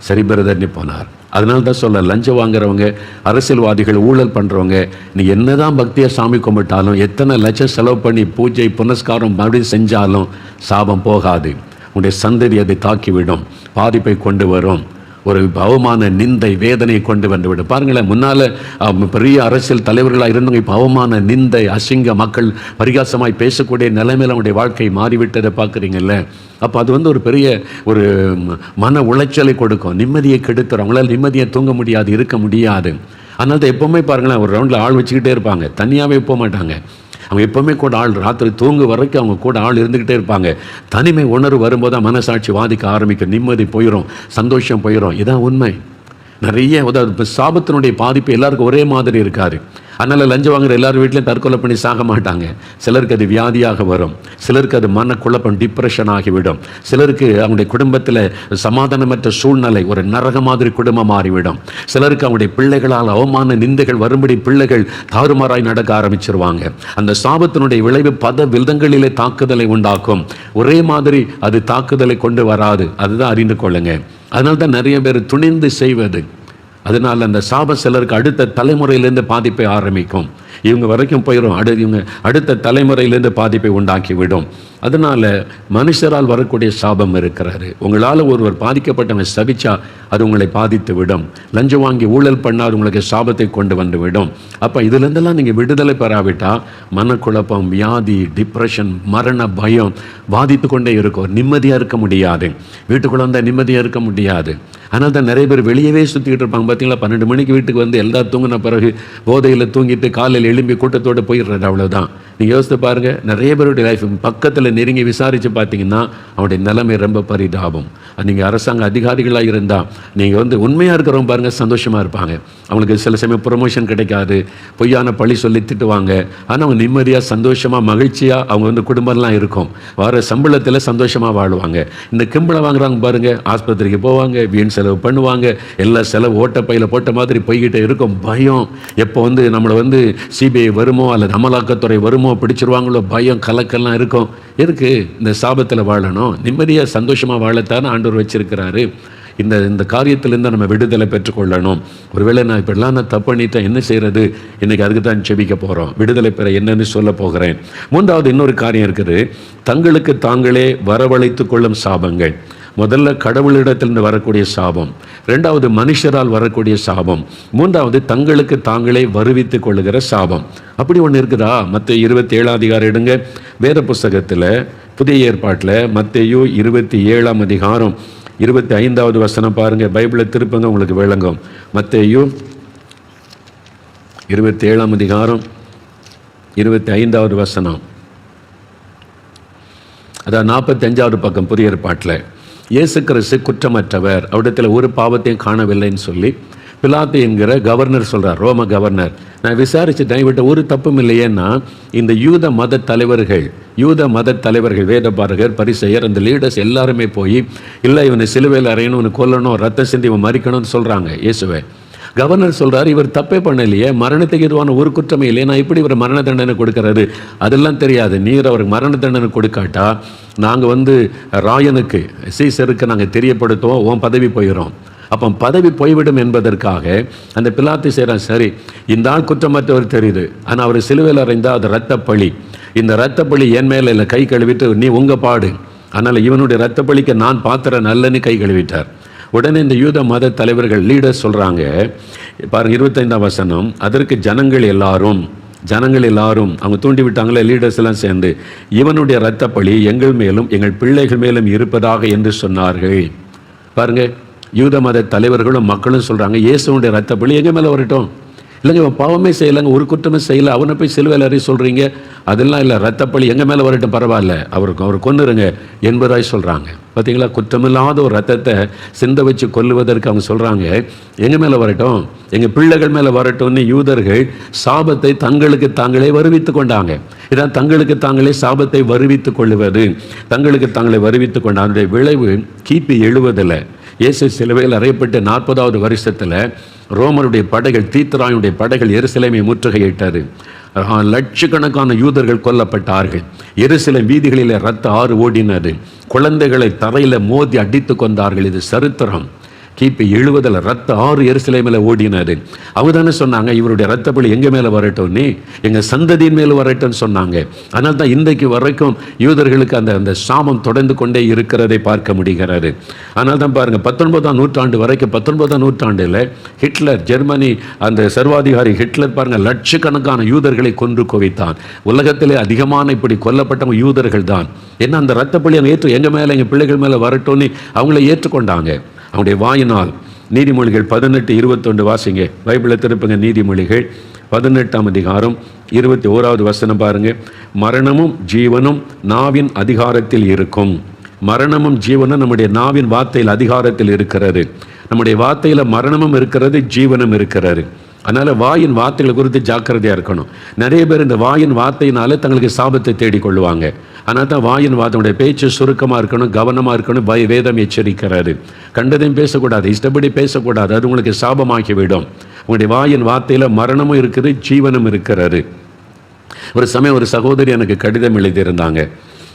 சரி பிரதர்னு போனார். அதனால தான் சொல்ல, லஞ்சம் வாங்குறவங்க, அரசியல்வாதிகள், ஊழல் பண்ணுறவங்க, நீ என்ன தான் பக்தியாக சாமி கும்பிட்டாலும், எத்தனை லட்சம் செலவு பண்ணி பூஜை புனஸ்காரம் மறுபடியும் செஞ்சாலும் சாபம் போகாது. உன்னுடைய சந்ததி அதை தாக்கிவிடும், பாதிப்பை கொண்டு வரும். ஒரு அவமான நிந்தை வேதனை கொண்டு வந்துவிடும். பாருங்களேன், முன்னால் பெரிய அரசியல் தலைவர்களாக இருந்தவங்க இப்போ அவமான நிந்தை அசிங்க மக்கள் பரிகாசமாய் பேசக்கூடிய நிலைமையில் அவனுடைய வாழ்க்கை மாறிவிட்டதை பார்க்குறீங்கல்ல. அப்போ அது ஒரு பெரிய ஒரு மன உளைச்சலை கொடுக்கும், நிம்மதியை கெடுத்துரும். அவங்களால நிம்மதியை தூங்க முடியாது, இருக்க முடியாது. அதனால தான் எப்போவுமே பாருங்களேன், ஒரு ரவுண்டில் ஆள் வச்சுக்கிட்டே இருப்பாங்க, தனியாகவே போக மாட்டாங்க. அவங்க எப்போவுமே கூட ஆள், ராத்திரி தூங்கு வரைக்கும் அவங்க கூட ஆள் இருந்துக்கிட்டே இருப்பாங்க. தனிமை உணர்வு வரும்போது தான் மனசாட்சி வாதிக்க ஆரம்பிக்கும், நிம்மதி போயிடும், சந்தோஷம் போயிடும். இதான் உண்மை. நிறைய இப்போ சாபத்தினுடைய பாதிப்பு எல்லாருக்கும் ஒரே மாதிரி இருக்காது. அதனால் லஞ்சம் வாங்குற எல்லாரும் வீட்லையும் தற்கொலை பண்ணி சாக மாட்டாங்க. சிலருக்கு அது வியாதியாக வரும், சிலருக்கு அது மனக்குழப்பம் டிப்ரெஷன் ஆகிவிடும், சிலருக்கு அவங்களுடைய குடும்பத்தில் சமாதானமற்ற சூழ்நிலை ஒரு நரக மாதிரி குடும்பம் மாறிவிடும், சிலருக்கு அவங்களுடைய பிள்ளைகளால் அவமான நிந்தைகள் வரும்படி பிள்ளைகள் தாறுமாறாய் நடக்க ஆரம்பிச்சிருவாங்க. அந்த சாபத்தினுடைய விளைவு பல விதங்களிலே தாக்குதலை உண்டாக்கும். ஒரே மாதிரி அது தாக்குதலை கொண்டு வராது, அதுதான் அறிந்து கொள்ளுங்க. அதனால தான் நிறைய பேர் துணிந்து செய்வது. அதனால் அந்த சாபம் சிலருக்கு அடுத்த தலைமுறையிலேருந்து பாதிப்பை ஆரம்பிக்கும், இவங்க வரைக்கும் போயிடும், இவங்க அடுத்த தலைமுறையிலேருந்து பாதிப்பை உண்டாக்கி விடும். அதனால் மனுஷரால் வரக்கூடிய சாபம் இருக்கிறாரு. உங்களால் ஒருவர் பாதிக்கப்பட்டவங்க சபிச்சா அது உங்களை பாதித்து விடும். லஞ்சம் வாங்கி ஊழல் பண்ணால் உங்களுக்கு சாபத்தை கொண்டு வந்து விடும். அப்போ இதுலேருந்தெல்லாம் நீங்கள் விடுதலை பெறாவிட்டால் மனக்குழப்பம், வியாதி, டிப்ரெஷன், மரண பயம் பாதித்து கொண்டே இருக்கும். நிம்மதியாக இருக்க முடியாது, வீட்டுக்குள்ளே வந்தால் நிம்மதியாக இருக்க முடியாது. அதனால் தான் நிறைய பேர் வெளியவே சுற்றிக்கிட்டு இருப்பாங்க. பார்த்தீங்களா, 12 மணிக்கு வீட்டுக்கு வந்து எல்லா தூங்கின பிறகு போதையில் தூங்கிட்டு காலையில் எழும்பி கூட்டத்தோடு போயிடுறது, அவ்வளோதான். நீங்கள் யோசித்து பாருங்கள், நிறைய பேருடைய லைஃப் பக்கத்தில் நெருங்கி விசாரித்து பார்த்தீங்கன்னா அவனுடைய நிலைமை ரொம்ப பரிதாபம். நீங்கள் அரசாங்க அதிகாரிகளாக இருந்தால் நீங்கள் உண்மையாக இருக்கிறவங்க பாருங்கள் சந்தோஷமாக இருப்பாங்க. அவங்களுக்கு சில சமயம் ப்ரொமோஷன் கிடைக்காது, பொய்யான பழி சொல்லி திட்டுவாங்க. ஆனால் அவங்க நிம்மதியாக சந்தோஷமாக மகிழ்ச்சியாக அவங்க குடும்பம்லாம் இருக்கும், வர சம்பளத்தில் சந்தோஷமாக வாழ்வாங்க. இந்த கிம்பளம் வாங்குறாங்க பாருங்கள், ஆஸ்பத்திரிக்கு போவாங்க, வீண் செலவு பண்ணுவாங்க, எல்லா செலவு ஓட்டப்பையில் போட்ட மாதிரி போய்கிட்டே இருக்கும். பயம், எப்போ நம்மளை சிபிஐ வருமோ அல்லது அமலாக்கத்துறை வருமோ, பிடிச்சிருவாங்களோ, பயம் கலக்கெல்லாம் இருக்கும். எதுக்கு இந்த சாபத்தில் வாழணும்? நிம்மதியாக சந்தோஷமாக வாழத்தானே ஆண்டவர் வச்சிருக்கிறாரு. இந்த காரியத்திலேருந்து நம்ம விடுதலை பெற்றுக்கொள்ளணும். ஒருவேளை நான் இப்படிலாம் தப்பு பண்ணிட்டேன், என்ன செய்கிறது? இன்றைக்கி அதுக்கு தான் செபிக்க போகிறோம். விடுதலை பெற என்னன்னு சொல்ல போகிறேன். மூன்றாவது இன்னொரு காரியம் இருக்குது, தங்களுக்கு தாங்களே வரவழைத்து கொள்ளும் சாபங்கள். முதல்ல கடவுளிடத்திலிருந்து வரக்கூடிய சாபம், ரெண்டாவது மனுஷரால் வரக்கூடிய சாபம், மூன்றாவது தங்களுக்கு தாங்களே வருவித்து கொள்ளுகிற சாபம். அப்படி ஒன்று இருக்குதா? மத்தேயு 27 அதிகாரம் எடுங்க, வேத புஸ்தகத்தில் புதிய ஏற்பாட்டில் மத்தேயு 27 அதிகாரம் 25வது வசனம் பாருங்கள். பைபிளை திருப்பங்க, உங்களுக்கு விளங்கும். மத்தேயு 27 அதிகாரம் 25வது வசனம், அதான் 45வது பக்கம் புதிய ஏற்பாட்டில். இயேசு கிறிஸ்து குற்றமற்றவர், அவரிடத்தில் ஒரு பாவத்தையும் காணவில்லைன்னு சொல்லி பிலாத்து என்கிற கவர்னர் சொல்கிறார், ரோம கவர்னர். நான் விசாரிச்சுட்டேன், இவர்கிட்ட ஒரு தப்பும் இல்லையேன்னா இந்த யூத மத தலைவர்கள் வேதபாரகர், பரிசெயர், அந்த லீடர்ஸ் எல்லாருமே போய் இல்லை இவனை சிலுவையில் அறையணும், இவனை கொல்லணும், ரத்த சிந்தி இவன் மறிக்கணும்னு சொல்கிறாங்க இயேசுவை. கவர்னர் சொல்கிறார், இவர் தப்பே பண்ணலையே, மரணத்துக்கு எதுவான ஒரு குற்றமே இல்லையே, நான் இப்படி இவர் மரண தண்டனை கொடுக்கறது? அதெல்லாம் தெரியாது. நீர் அவருக்கு மரண தண்டனை கொடுக்காட்டா நாங்கள் ராயனுக்கு, சீசருக்கு நாங்கள் தெரியப்படுத்துவோம், உன் பதவி போயிடும். அப்போ பதவி போய்விடும் என்பதற்காக அந்த பிலாத்து செய்கிறான், சரி இந்த ஆள் குற்றமற்றவர் தெரியுது, ஆனால் அவர் சிலுவையில் அறைந்தால் அது இரத்தப்பழி, இந்த இரத்தப்பழி என் மேலே இல்லை, கை கழுவிட்டு நீ உங்கள் பாடு, அதனால் இவனுடைய இரத்தப்பழிக்கு நான் பாத்திரம் நல்லன்னு கை கழுவிட்டார். உடனே இந்த யூத மத தலைவர்கள் லீடர்ஸ் சொல்கிறாங்க பாருங்கள், 25ஆம் வசனம், அதற்கு ஜனங்கள் எல்லாரும் அவங்க தூண்டி விட்டாங்களே, லீடர்ஸ் எல்லாம் சேர்ந்து, இவனுடைய இரத்தப்பழி எங்கள் மேலும் எங்கள் பிள்ளைகள் மேலும் இருப்பதாக என்று சொன்னார்கள். பாருங்கள், யூத மத தலைவர்களும் மக்களும் சொல்கிறாங்க, இயேசுனுடைய இரத்தப்பழி எங்கள் மேலே வரட்டும். இல்லைங்க, அவன் பாவமே செய்யலைங்க, ஒரு குற்றமே செய்யலை, அவனை போய் சிலுவையில் அறிய சொல்கிறீங்க, அதெல்லாம் இல்லை, இரத்தப்பழி எங்கள் மேலே வரட்டும், பரவாயில்ல, அவர் கொன்னுருங்க என்பதாய் சொல்கிறாங்க. பார்த்தீங்களா, குற்றமில்லாத ஒரு ரத்தத்தை சிந்த வச்சு கொல்லுவதற்கு அவங்க சொல்கிறாங்க, எங்கள் மேலே வரட்டும், எங்கள் பிள்ளைகள் மேலே வரட்டும்னு யூதர்கள் சாபத்தை தங்களுக்கு தாங்களே வருவித்து கொண்டாங்க. இதான் தங்களுக்கு தாங்களே சாபத்தை வருவித்து கொள்ளுவது, தங்களுக்கு தாங்களே வருவித்து கொண்ட அதனுடைய விளைவு கிபி 70 இயேசு சிலுவையில் அறையப்பட்டு 40வது வருஷத்தில் ரோமருடைய படைகள், தீத்துராயுடைய படைகள் எருசலேமை முற்றுகையிட்டது. லட்சக்கணக்கான யூதர்கள் கொல்லப்பட்டார்கள். எருசலேம் வீதிகளில் இரத்த ஆறு ஓடினது. குழந்தைகளை தரையில் மோதி அடித்து கொண்டார்கள். இது சரித்திரம். கிபி 70 ரத்த ஆறு எருசலேமில் ஓடினது. அவங்க தானே சொன்னாங்க, இவருடைய ரத்த பலி எங்க மேல வரட்டும், நீ எங்க சந்ததியின் மேல வரட்டும்னு சொன்னாங்க. அதனால தான் இன்றைக்கு வரைக்கும் யூதர்களுக்கு அந்த சாபம் தொடர்ந்து கொண்டே இருக்கிறதை பார்க்க முடிகிறது. அதனால தான் பாருங்க 19ஆம் நூற்றாண்டு வரைக்கும், 19ஆம் நூற்றாண்டில் ஹிட்லர், ஜெர்மனி அந்த சர்வாதிகாரி ஹிட்லர் பாருங்க லட்சக்கணக்கான யூதர்களை கொன்று குவித்தான். உலகத்திலே அதிகமான இப்படி கொல்லப்பட்டவங்க யூதர்கள் தான். ஏன்னா அந்த ரத்த பலி ஏற்று எங்க மேல எங்க பிள்ளைகள் மேல வரட்டும்னு அவங்கள ஏற்றுக்கொண்டாங்க. அவனுடைய வாயினால். நீதிமொழிகள் 18:21 வாசிங்க, பைபிளை திருப்புங்க. நீதிமொழிகள் 18ஆம் அதிகாரம் 21வது வசனம் பாருங்க. மரணமும் ஜீவனும் நாவின் அதிகாரத்தில் இருக்கும். மரணமும் ஜீவனும் நம்முடைய நாவின் வார்த்தையில் அதிகாரத்தில் இருக்கிறது. நம்முடைய வார்த்தையில் மரணமும் இருக்கிறது, ஜீவனும் இருக்கிறது. அதனால வாயின் வார்த்தைகளை குறித்து ஜாக்கிரதையா இருக்கணும். நிறைய பேர் இந்த வாயின் வார்த்தையினால தங்களுக்கு சாபத்தை தேடிக்கொள்ளுவாங்க. அதனால தான் வாயின் வார்த்தையுடைய பேச்சு சுருக்கமாக இருக்கணும், கவனமாக இருக்கணும். வேதம் எச்சரிக்கிறாரு. கண்டதையும் பேசக்கூடாது, இஷ்டப்படி பேசக்கூடாது, அது உங்களுக்கு சாபமாக்கிவிடும். உங்களுடைய வாயின் வார்த்தையில் மரணமும் இருக்குது, ஜீவனும் இருக்கிறாரு. ஒரு சமயம் ஒரு சகோதரி எனக்கு கடிதம் எழுதியிருந்தாங்க.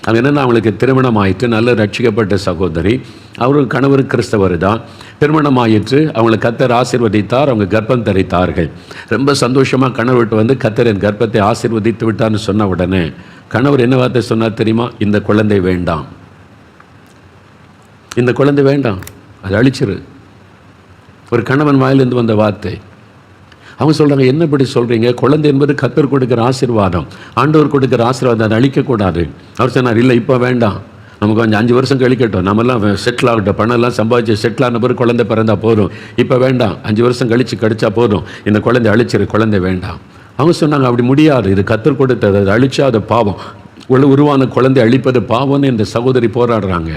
அது என்னென்னா, அவங்களுக்கு திருமணம் ஆயிற்று, நல்ல ரட்சிக்கப்பட்ட சகோதரி. அவருக்கு கணவர் கிறிஸ்தவர் தான். திருமணம் ஆயிற்று, அவங்களை கர்த்தர் ஆசீர்வதித்தார், அவங்க கர்ப்பம் தரித்தார்கள். ரொம்ப சந்தோஷமாக கணவர் விட்டு வந்து கர்த்தர் என் கர்ப்பத்தை ஆசீர்வதித்து விட்டார்னு சொன்ன உடனே கணவர் என்ன வார்த்தை சொன்னார் தெரியுமா? இந்த குழந்தை வேண்டாம், இந்த குழந்தை வேண்டாம், அது அழிச்சிரு. ஒரு கணவன் வாயிலிருந்து வந்த வார்த்தை. அவங்க சொல்கிறாங்க, என்ன இப்படி சொல்கிறீங்க? குழந்தை என்பது கர்த்தர் கொடுக்குற ஆசீர்வாதம், ஆண்டவர் கொடுக்குற ஆசீர்வாதம், அதை அழிக்கக்கூடாது. அவர் சொன்னார், இல்லை இப்போ வேண்டாம், நமக்கு கொஞ்சம் 5 வருஷம் கழிக்கட்டும், நம்மெல்லாம் செட்டில் ஆகட்டும், பணம்லாம் சம்பாதிச்சு செட்டில் ஆன பிறகு குழந்தை பிறந்தா போதும், இப்போ வேண்டாம், 5 வருஷம் கழித்து கடிச்சா போதும், இந்த குழந்தை அழிச்சிரு, குழந்தை வேண்டாம். அவங்க சொன்னாங்க, அப்படி முடியாது, இது கர்த்தர் கொடுத்தது, அது அழிச்சா அது பாவம், உருவான குழந்தை அழிப்பது பாவம்னு இந்த சகோதரி போராடுறாங்க.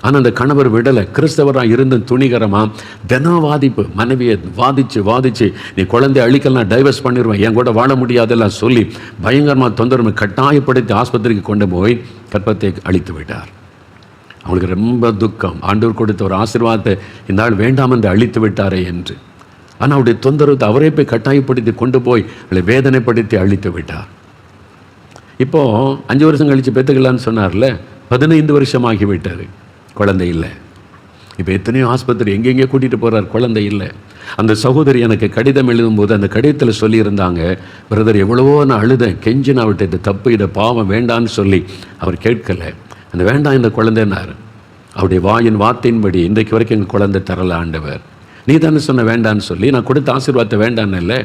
ஆனால் அந்த கணவர் விடலை. கிறிஸ்தவராக இருந்தும் துணிகரமாக தினம் வாதிப்பு, மனைவியை வாதிச்சு நீ குழந்தை அழிக்கலாம், டைவர்ஸ் பண்ணிடுவேன், என் கூட வாழ முடியாதெல்லாம் சொல்லி பயங்கரமாக தொந்தரவு கட்டாயப்படுத்தி ஆஸ்பத்திரிக்கு கொண்டு போய் கர்ப்பத்தை அழித்து விட்டார். அவங்களுக்கு ரொம்ப துக்கம். ஆண்டவர் கொடுத்த ஒரு ஆசீர்வாதத்தை இந்த ஆள் வேண்டாம் என்று அழித்து விட்டாரே என்று. ஆனால் அவருடைய தொந்தரவு அவரே போய் கட்டாயப்படுத்தி கொண்டு போய் அவளை வேதனைப்படுத்தி அழித்து விட்டார். இப்போது 5 வருஷம் கழித்து பெற்றுக்கலான்னு சொன்னார்ல, 15 வருஷம் ஆகிவிட்டார், குழந்தை இல்லை. இப்போ எத்தனையோ ஆஸ்பத்திரி எங்கெங்கே கூட்டிகிட்டு போகிறார், குழந்தை இல்லை. அந்த சகோதரி எனக்கு கடிதம் எழுதும்போது அந்த கடிதத்தில் சொல்லியிருந்தாங்க, பிரதர் எவ்வளவோ நான் அழுதேன், கெஞ்சின் அவர்கிட்ட இது தப்பு, இதை பாவம் வேண்டான்னு சொல்லி அவர் கேட்கலை. அந்த வேண்டாம் இந்த குழந்தைன்னார். அவருடைய வாயின் வார்த்தையின்படி இன்றைக்கு வரைக்கும் எங்கள் குழந்தை தரல ஆண்டவர். நீ தானே சொன்ன வேண்டான்னு சொல்லி, நான் கொடுத்த ஆசீர்வாதத்தை வேண்டான்னு இல்லை.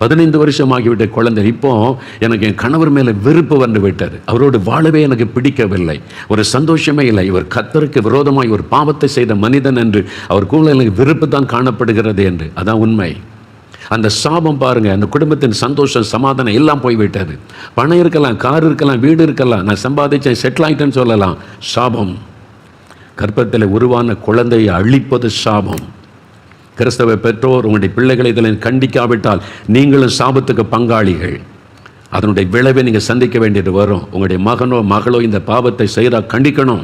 15 வருஷம் ஆகிவிட்ட குழந்தை. இப்போ எனக்கு என் கணவர் மேலே வெறுப்பு வந்து விட்டது, அவரோடு வாழவே எனக்கு பிடிக்கவில்லை, ஒரு சந்தோஷமே இல்லை, இவர் கர்த்தருக்கு விரோதமாய் ஒரு பாவத்தை செய்த மனிதன் என்று அவர் கூட எனக்கு வெறுப்பு தான் காணப்படுகிறது என்று. அதான் உண்மை. அந்த சாபம் பாருங்க, அந்த குடும்பத்தின் சந்தோஷம் சமாதானம் எல்லாம் போய்விட்டது. பணம் இருக்கலாம், கார் இருக்கலாம், வீடு இருக்கலாம், நான் சம்பாதிச்சேன், செட்டில் ஆகிட்டேன்னு சொல்லலாம். சாபம். கர்ப்பத்தில் உருவான குழந்தையை அழிப்பது சாபம். கிறிஸ்தவ பெற்றோர் உங்களுடைய பிள்ளைகளை இதில் கண்டிக்காவிட்டால் நீங்களும் சாபத்துக்கு பங்காளிகள். அதனுடைய விளைவை நீங்கள் சந்திக்க வேண்டியது வரும். உங்களுடைய மகனோ மகளோ இந்த பாவத்தை செய்கிறா கண்டிக்கணும்.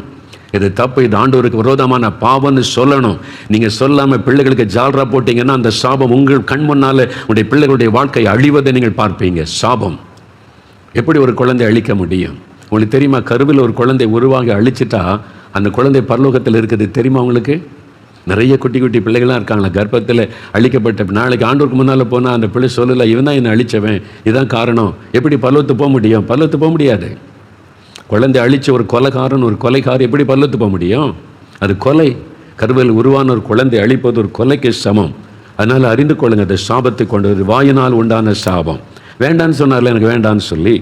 இது தப்பு, இது ஆண்டவருக்கு விரோதமான பாவம்னு சொல்லணும். நீங்கள் சொல்லாமல் பிள்ளைகளுக்கு ஜால்ரா போட்டிங்கன்னா அந்த சாபம் உங்கள் கண் முன்னால் உங்களுடைய பிள்ளைகளுடைய வாழ்க்கை அழிவதை நீங்கள் பார்ப்பீங்க. சாபம். எப்படி ஒரு குழந்தை அழிக்க முடியும்? உங்களுக்கு தெரியுமா? கருவில் ஒரு குழந்தை உருவாகி அழிச்சிட்டா அந்த குழந்தை பரலோகத்தில் இருக்குது தெரியுமா உங்களுக்கு? நிறைய குட்டி குட்டி பிள்ளைகள்லாம் இருக்காங்களா கர்ப்பத்தில் அழிக்கப்பட்ட. நாளைக்கு ஆண்டவருக்கு முன்னால் போனால் அந்த பிள்ளை சொல்லலை, இவன் தான் என்னை அழிச்சவன், இதுதான் காரணம். எப்படி பரலோகத்துக்கு போக முடியும்? பரலோகத்துக்கு போக முடியாது. குழந்தை அழிச்ச ஒரு கொலைகாரன், ஒரு கொலைகாரி எப்படி பரலோகத்துக்கு போக முடியும்? அது கொலை. கருவில் உருவான ஒரு குழந்தை அழிப்பது ஒரு கொலைக்கு சமம். அதனால் அறிந்து கொள்ளுங்க, அந்த சாபத்தை கொண்டு வாயினால் உண்டான சாபம். வேண்டான்னு சொன்னார்ல, எனக்கு வேண்டான்னு சொல்லி.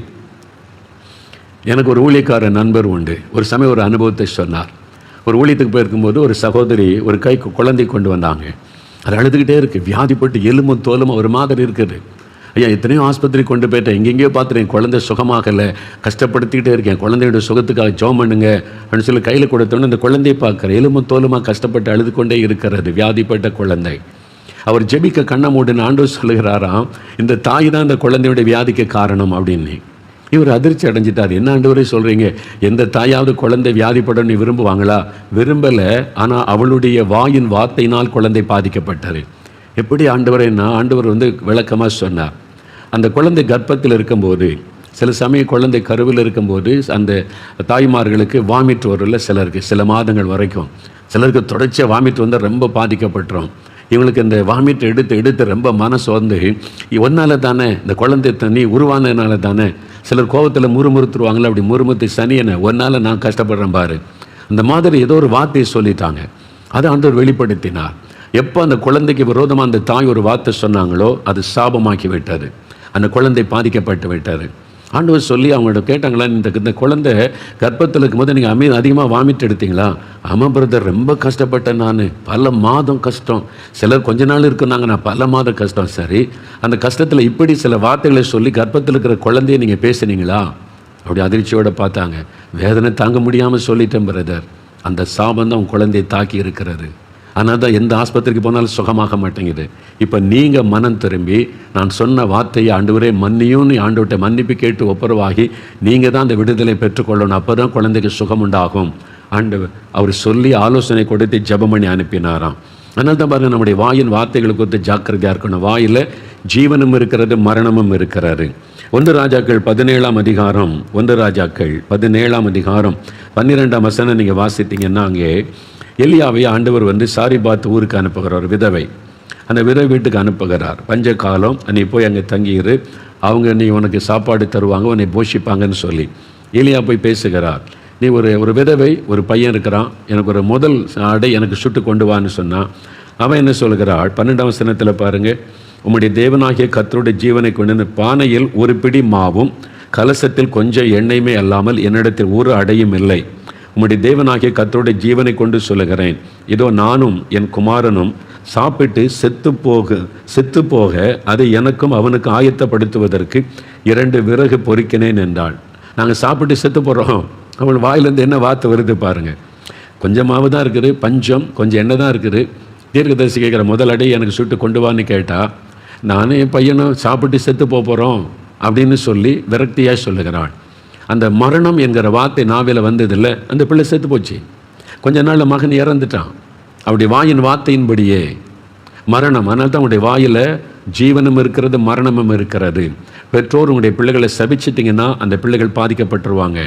எனக்கு ஒரு ஊழியக்கார நண்பர் உண்டு. ஒரு சமயம் ஒரு அனுபவத்தை சொன்னார். ஒரு ஊழியத்துக்கு போயிருக்கும்போது ஒரு சகோதரி ஒரு கைக்கு குழந்தை கொண்டு வந்தாங்க. அது அழுதுகிட்டே இருக்குது, வியாதிப்பட்டு எலும்பும் தோலும் ஒரு மாதிரி இருக்குது. ஐயா, எத்தனையோ ஆஸ்பத்திரி கொண்டு போயிட்டேன், எங்கெங்கேயோ பார்த்துட்டேன், குழந்தை சுகமாகலை, கஷ்டப்படுத்திக்கிட்டே இருக்கேன், குழந்தையோட சுகத்துக்காக ஜெபம் பண்ணுங்க அப்படின்னு சொல்லி கையில் கொடுத்தோன்னு அந்த குழந்தையை பார்க்குறேன், எலும்பும் தோலுமாக கஷ்டப்பட்டு அழுது கொண்டே இருக்கிறது, வியாதிப்பட்ட குழந்தை. அவர் ஜெபிக்க கண்ணை மூடுன்னு ஆண்டவர் சொல்லுகிறாராம், இந்த தாய் தான் இந்த குழந்தையுடைய வியாதிக்கு காரணம் அப்படின்னு. இவர் அதிர்ச்சி அடைஞ்சிட்டார். என்ன ஆண்டவரே சொல்கிறீங்க? எந்த தாயாவது குழந்தை வியாதிப்படணும்னு விரும்புவாங்களா? விரும்பலை. ஆனால் அவளுடைய வாயின் வார்த்தையினால் குழந்தை பாதிக்கப்பட்டார். எப்படி ஆண்டவரேன்னா, ஆண்டவர் விளக்கமாக சொன்னார். அந்த குழந்தை கர்ப்பத்தில் இருக்கும்போது, சில சமயம் குழந்தை கருவில் இருக்கும்போது அந்த தாய்மார்களுக்கு வாமிட் வரல சிலருக்கு, சில மாதங்கள் வரைக்கும் சிலருக்கு தொடர்ச்சியாக வாமிட் வந்தால் ரொம்ப பாதிக்கப்பட்டுரும். இவங்களுக்கு இந்த வாமிட் எடுத்து ரொம்ப மனசு வந்து ஒன்னால தானே, இந்த குழந்தை தண்ணி உருவானதுனால தானே. சிலர் கோபத்தில் முறுமுறுத்துருவாங்களே, அப்படி முறுமுறுத்து சனியனை ஒன்னால் நான் கஷ்டப்படுறேன் பாரு, இந்த மாதிரி ஏதோ ஒரு வார்த்தையை சொல்லிட்டாங்க. அதை ஆண்டவர் வெளிப்படுத்தினார். எப்போ அந்த குழந்தைக்கு விரோதமாக அந்த தாய் ஒரு வார்த்தை சொன்னாங்களோ அது சாபமாக்கி விட்டார். அந்த குழந்தை பாதிக்கப்பட்டு விட்டார். ஆண்டவர் சொல்லி அவங்கள்ட்ட கேட்டாங்களா, இந்த குழந்தை கர்ப்பத்தில் இருக்கும்போது நீங்கள் அதிகமாக வாமிட் எடுத்தீங்களா? ஆமாம் பிரதர், ரொம்ப கஷ்டப்பட்டேன் நான், பல மாதம் கஷ்டம். சிலர் கொஞ்ச நாள் இருக்குன்னாங்க, நான் பல மாதம் கஷ்டம். சரி, அந்த கஷ்டத்தில் இப்படி சில வார்த்தைகளை சொல்லி கர்ப்பத்தில் இருக்கிற குழந்தைய நீங்கள் பேசுனீங்களா? அப்படி அதிர்ச்சியோடு பார்த்தாங்க. வேதனை தாங்க முடியாமல் சொல்லிட்டேன் பிரதர். அந்த சாபம் தான் உன் குழந்தையை தாக்கி இருக்கிறது. ஆனால் தான் எந்த ஆஸ்பத்திரிக்கு போனாலும் சுகமாக மாட்டேங்குது. இப்போ நீங்கள் மனம் திரும்பி நான் சொன்ன வார்த்தையை ஆண்டவரே மன்னியும் ஆண்டவர்கிட்ட மன்னிப்பு கேட்டு ஒப்புரவாகி நீங்கள் தான் அந்த விடுதலை பெற்றுக்கொள்ளணும். அப்போ தான் குழந்தைக்கு சுகம் உண்டாகும். ஆண்டவர் அவர் சொல்லி ஆலோசனை கொடுத்து ஜெபம் பண்ணி அனுப்பினாராம். அதனால தான் பாருங்கள், நம்முடைய வாயின் வார்த்தைகளை குறித்து ஜாக்கிரதையாக இருக்கணும். வாயில் ஜீவனும் இருக்கிறது, மரணமும் இருக்கிறாரு. 1 ராஜாக்கள் 17ஆம் அதிகாரம் 17ஆம் அதிகாரம் 12ஆம் வசனம் நீங்கள் வாசித்தீங்கன்னா, அங்கே எலியாவை ஆண்டவர் வந்து சாரிபாத் ஊருக்கு அனுப்புகிறார். விதவை, அந்த விதவை வீட்டுக்கு அனுப்புகிறார். பஞ்ச காலம், நீ போய் அங்கே தங்கியிரு, அவங்க நீ உனக்கு சாப்பாடு தருவாங்க, உன்னை போஷிப்பாங்கன்னு சொல்லி எலியா போய் பேசுகிறார். நீ ஒரு விதவை, ஒரு பையன் இருக்கிறான், எனக்கு ஒரு முதல் ஆடை எனக்கு சுட்டு கொண்டு வான்னு சொன்னான். அவன் என்ன சொல்கிறாள்? 12ஆம் வசனத்தில் பாருங்கள், உம்முடைய தேவனாகிய கர்த்தருடைய ஜீவனை கொண்டு பானையில் ஒரு பிடி மாவும் கலசத்தில் கொஞ்சம் எண்ணெயுமே அல்லாமல் என்னிடத்தில் ஒரு அடையும் இல்லை. உம்முடைய தேவனாகிய கர்த்தருடைய ஜீவனை கொண்டு சொல்லுகிறேன், இதோ நானும் என் குமாரனும் சாப்பிட்டு செத்து போக அதை எனக்கும் அவனுக்கு ஆயத்தப்படுத்துவதற்கு 2 விறகு பொறிக்கினேன் என்றாள். நாங்கள் சாப்பிட்டு செத்து போகிறோம். அவள் வாயிலேருந்து என்ன வார்த்தை வருது பாருங்கள். கொஞ்சமாவது தான் இருக்குது, பஞ்சம், கொஞ்சம் எண்ணெய் தான் இருக்குது. தீர்க்கதரிசி கேட்குற, முதல் அடை எனக்கு சுட்டு கொண்டு வான்னு கேட்டால், நானும் என் பையனும் சாப்பிட்டு செத்து போகிறோம் அப்படின்னு சொல்லி விரக்தியாக சொல்லுகிறாள். அந்த மரணம் என்கிற வார்த்தை நாவில் வந்ததில்லை, அந்த பிள்ளை செத்து போச்சு. கொஞ்ச நாளில் மகன் இறந்துட்டான். அப்படி வாயின் வார்த்தையின்படியே மரணம். அதனால தான் உங்களுடைய வாயில் ஜீவனும் இருக்கிறது, மரணமும் இருக்கிறது. பெற்றோர் உங்களுடைய பிள்ளைகளை சபிச்சிட்டிங்கன்னா அந்த பிள்ளைகள் பாதிக்கப்பட்டுருவாங்க.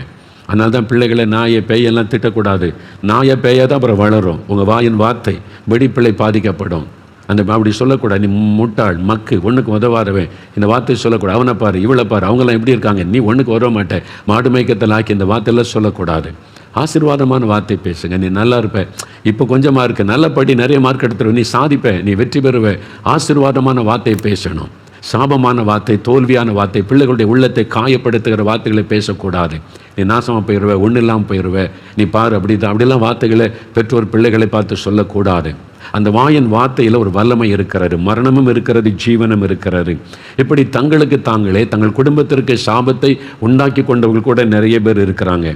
அதனால தான் பிள்ளைகளை நாயை பேயெல்லாம் திட்டக்கூடாது. நாயை பேயாக தான் அப்புறம் வளரும். உங்கள் வாயின் வார்த்தை வெடிப்பிள்ளை பாதிக்கப்படும். அப்படி சொல்லக்கூடாது. நீ முட்டாள், மக்கு, ஒன்றுக்கு உதவாதவன், இந்த வார்த்தை சொல்லக்கூடாது. அவனை பாரு, இவளை பாரு, அவங்களாம் எப்படி இருக்காங்க, நீ ஒன்றுக்கு உதவ மாட்டேன், மாடு மேய்க்கத்தில் ஆக்கி இந்த வார்த்தையெல்லாம் சொல்லக்கூடாது. ஆசீர்வாதமான வார்த்தை பேசுங்க. நீ நல்லா இருப்ப, இப்போ கொஞ்சமாக இருக்க, நல்லபடி நிறைய மார்க் எடுத்துருவ, நீ சாதிப்ப, நீ வெற்றி பெறுவ. ஆசீர்வாதமான வார்த்தை பேசணும். சாபமான வார்த்தை, தோல்வியான வார்த்தை, பிள்ளைகளுடைய உள்ளத்தை காயப்படுத்துகிற வார்த்தைகளை பேசக்கூடாது. நீ நாசமாக போயிடுவ, ஒன்றும் இல்லாமல் போயிடுவ, நீ பாரு, அப்படிலாம் வார்த்தைகளை பெற்றோர் பிள்ளைகளை பார்த்து சொல்லக்கூடாது. அந்த வாயின் வார்த்தையில் ஒரு வல்லமை இருக்கிறது, மரணமும் இருக்கிறது, ஜீவனும் இருக்கிறது. இப்படி தங்களுக்கு தாங்களே தங்கள் குடும்பத்திற்கு சாபத்தை உண்டாக்கி கொண்டவர்கள் கூட நிறைய பேர் இருக்கிறாங்க.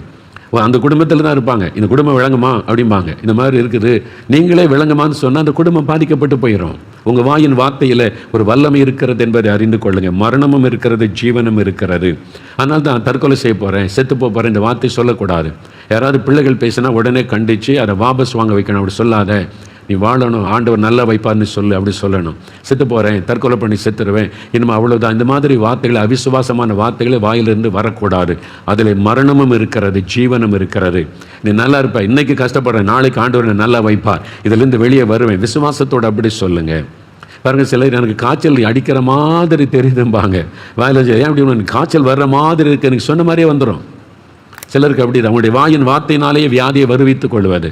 அந்த குடும்பத்தில் தான் இருப்பாங்க. இந்த குடும்பம் விளங்குமா அப்படிம்பாங்க. இந்த மாதிரி இருக்குது, நீங்களே விளங்குமான்னு சொன்னால் அந்த குடும்பம் பாதிக்கப்பட்டு போயிடும். உங்கள் வாயின் வார்த்தையில் ஒரு வல்லமை இருக்கிறது என்பதை அறிந்து கொள்ளுங்க. மரணமும் இருக்கிறது, ஜீவனும் இருக்கிறது. அதனால தான் தற்கொலை செய்ய போகிறேன், செத்து போகிறேன், இந்த வார்த்தை சொல்லக்கூடாது. யாராவது பிள்ளைகள் பேசினா உடனே கண்டித்து அதை வாபஸ் வாங்க வைக்கணும். அப்படி சொல்லாத, நீ வாழணும், ஆண்டவர் நல்லா வைப்பார்னு சொல்லு, அப்படி சொல்லணும். செத்து போகிறேன், தற்கொலை பண்ணி செத்துருவேன், இனிமே அவ்வளோதான். இந்த மாதிரி வார்த்தைகள், அவிசுவாசமான வார்த்தைகளை வாயிலிருந்து வரக்கூடாது. அதில் மரணமும் இருக்கிறது, ஜீவனும் இருக்கிறது. நீ நல்லா இருப்ப, இன்னைக்கு கஷ்டப்படுறேன், நாளைக்கு ஆண்டவர் நல்லா வைப்பார், இதிலிருந்து வெளியே வருவேன், விசுவாசத்தோடு அப்படி சொல்லுங்கள். பாருங்கள், சிலர் எனக்கு காய்ச்சல் அடிக்கிற மாதிரி தெரியுதும்பாங்க. வாயில் ஏன் அப்படி எனக்கு காய்ச்சல் வர்ற மாதிரி இருக்குது, எனக்கு சொன்ன மாதிரியே வந்துடும். சிலருக்கு அப்படி தான், அவங்களுடைய வாயின் வார்த்தையினாலேயே வியாதியை வருவித்துக் கொள்வது.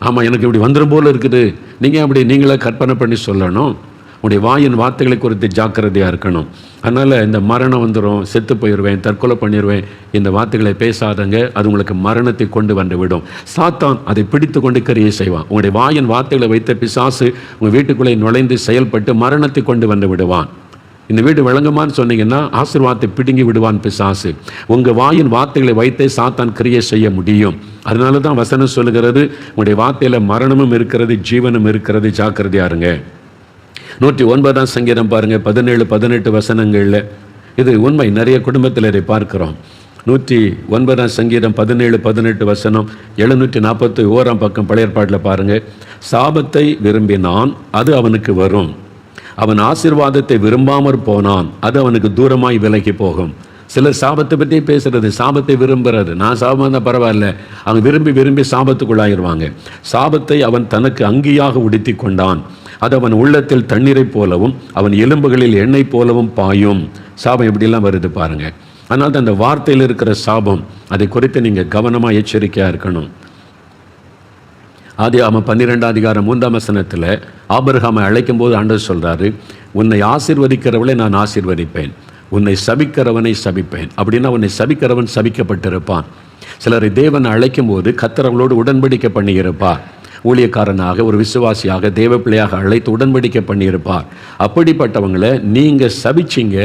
ஆமாம், எனக்கு இப்படி வந்துடும் போல் இருக்குது. நீங்கள் அப்படி நீங்களே கற்பனை பண்ணி சொல்லணும். உங்களுடைய வாயின் வார்த்தைகளை குறித்து ஜாக்கிரதையாக இருக்கணும். அதனால் இந்த மரணம் வந்துடும், செத்து போயிடுவேன், தற்கொலை பண்ணிடுவேன், இந்த வார்த்தைகளை பேசாதங்க. அது உங்களுக்கு மரணத்தை கொண்டு வந்து விடும். சாத்தான் அதை பிடித்து கொண்டு கிரியை செய்வான். உங்களுடைய வாயின் வார்த்தைகளை வைத்த பிசாசு உங்கள் வீட்டுக்குள்ளே நுழைந்து செயல்பட்டு மரணத்தை கொண்டு வந்து விடுவான். இந்த வீடு விளங்குமான்னு சொன்னீங்கன்னா ஆசீர்வாதத்தை பிடுங்கி விடுவான் பிசாசு. உங்கள் வாயின் வார்த்தைகளை வைத்தே சாத்தான் கிரியை செய்ய முடியும். அதனால தான் வசனம் சொல்லுகிறது, உங்களுடைய வார்த்தையில் மரணமும் இருக்கிறது, ஜீவனும் இருக்கிறது, ஜாக்கிரதையா இருங்க. 109ஆம் சங்கீதம் பாருங்கள், 17-18 வசனங்களில் இது உண்மை. நிறைய குடும்பத்தில் இதை பார்க்கிறோம். 109ஆம் சங்கீதம் 17-18 வசனம், 741ஆம் பக்கம் பழைய ஏற்பாட்டில் பாருங்கள். சாபத்தை விரும்பினான், அது அவனுக்கு வரும். அவன் ஆசீர்வாதத்தை விரும்பாமற் போனான், அது அவனுக்கு தூரமாய் விலகி போகும். சிலர் சாபத்தை பற்றி பேசுறது, சாபத்தை விரும்புறது. நான் சாபம் தான் பரவாயில்ல, அவங்க விரும்பி விரும்பி சாபத்துக்குள்ளாயிருவாங்க. சாபத்தை அவன் தனக்கு அங்கியாக உடுத்தி கொண்டான், அது அவன் உள்ளத்தில் தண்ணீரை போலவும் அவன் எலும்புகளில் எண்ணெய் போலவும் பாயும். சாபம் எப்படிலாம் வருது பாருங்க. அதனால தான் அந்த வார்த்தையில் இருக்கிற சாபம், அதை குறித்து நீங்கள் கவனமாக எச்சரிக்கையாக இருக்கணும். ஆதியாகமம் 12:3 ஆபிரகாமை அழைக்கும் போது ஆண்டவர் சொல்றாரு, உன்னை ஆசீர்வதிக்கிறவளை நான் ஆசீர்வதிப்பேன், உன்னை சபிக்கிறவனை சபிப்பேன். அப்படின்னா உன்னை சபிக்கிறவன் சபிக்கப்பட்டிருப்பான். சிலரை தேவன் அழைக்கும் போது கர்த்தர் அவளோடு உடன்படிக்கை பண்ணியிருப்பார். ஊழியக்காரனாக, ஒரு விசுவாசியாக, தேவ பிள்ளையாக அழைத்து உடன்படிக்கை பண்ணியிருப்பார். அப்படிப்பட்டவங்களை நீங்கள் சபிச்சிங்க,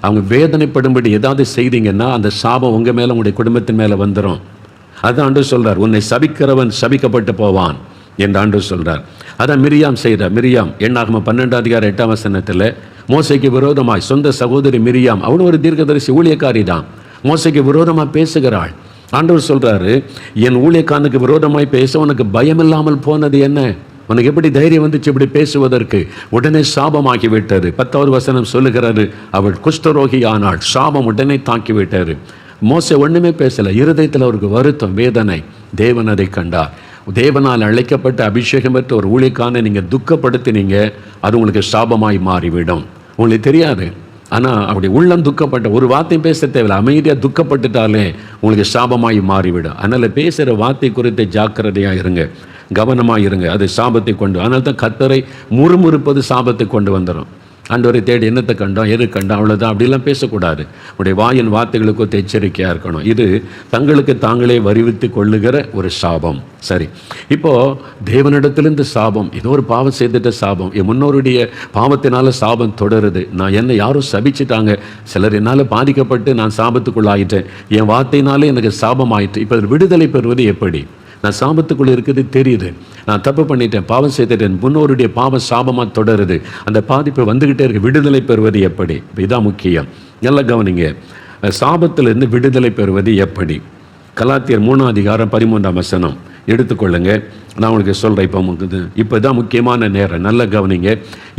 அவங்க வேதனைப்படும்படி ஏதாவது செய்தீங்கன்னா அந்த சாபம் உங்கள் மேலே, உங்களுடைய குடும்பத்தின் மேலே வந்துடும். அதான் ஆண்டவர் சொல்றார், உன்னை சபிக்கிறவன் சபிக்கப்பட்டு போவான் என்று ஆண்டவர் சொல்றார். அதான் மிரியாம் செய்கிறார். மிரியாம் எண்ணாகமம் 12:8 மோசைக்கு விரோதமாய், சொந்த சகோதரி மிரியாம், அவனும் ஒரு தீர்க்கதரிசி, ஊழியக்காரி தான், மோசைக்கு விரோதமாக பேசுகிறாள். ஆண்டவர் சொல்றாரு, என் ஊழியக்காரனுக்கு விரோதமாய் பேச உனக்கு பயம் இல்லாமல் போனது என்ன? உனக்கு எப்படி தைரியம் வந்துச்சு இப்படி பேசுவதற்கு? உடனே சாபமாக்கி விட்டது. 10வது வசனம் சொல்லுகிறாரு, அவள் குஷ்டரோகி ஆனாள், சாபம் உடனே தாக்கி விட்டாரு. மோசே ஒண்ணுமே பேசல, இருதயத்தில் அவருக்கு வருத்தம், வேதனை. தேவன் அதை கண்டார். தேவனால் அழைக்கப்பட்ட அபிஷேகம் பெற்ற ஒரு ஊழியக்காரனை நீங்கள் துக்கப்படுத்தினீங்க, அது உங்களுக்கு சாபமாய் மாறிவிடும். உங்களுக்கு தெரியாது, ஆனால் அப்படி உள்ளம் துக்கப்பட்ட, ஒரு வார்த்தையும் பேச தேவையில்லை, அமைதியாக துக்கப்பட்டுட்டாலே உங்களுக்கு சாபமாய் மாறிவிடும். அதனால் பேசுகிற வார்த்தை குறித்து ஜாக்கிரதையாக இருங்க, கவனமாக இருங்க. அது சாபத்தை கொண்டு, அதனால தான் கர்த்தரை முறுமுறுப்பது சாபத்தை கொண்டு வந்துடும். ஆண்டவரை தேடி என்னத்தை கண்டோம், எது கண்டோம், அவ்வளோதான், அப்படிலாம் பேசக்கூடாது. உடைய வாயின் வார்த்தைகளுக்கு எச்சரிக்கையாக இருக்கணும். இது தங்களுக்கு தாங்களே வருவித்து கொள்ளுகிற ஒரு சாபம். சரி, இப்போது தேவனிடத்திலிருந்து சாபம், ஏதோ ஒரு பாவம் செய்துட்ட சாபம், என் முன்னோருடைய பாவத்தினால சாபம் தொடருது. நான் என்னை யாரும் சபிச்சிட்டாங்க, சிலர் என்னால் பாதிக்கப்பட்டு நான் சாபத்துக்குள்ளாயிட்டேன், என் வார்த்தையினாலே எனக்கு சாபம் ஆயிட்டு. இப்போ விடுதலை பெறுவது எப்படி? நான் சாபத்துக்குள்ளே இருக்குது தெரியுது, நான் தப்பு பண்ணிட்டேன், பாவம் செய்துட்டேன், முன்னோருடைய பாவம் சாபமாக தொடருது, அந்த பாதிப்பு வந்துக்கிட்டே இருக்கு. விடுதலை பெறுவது எப்படி? இதான் முக்கியம். நல்லா கவனிங்க, சாபத்திலிருந்து விடுதலை பெறுவது எப்படி? கலாத்தியர் 3:13 எடுத்துக்கொள்ளுங்க. நான் உங்களுக்கு சொல்கிறேன். இப்போ தான் முக்கியமான நேரம், நல்ல கவனிங்க.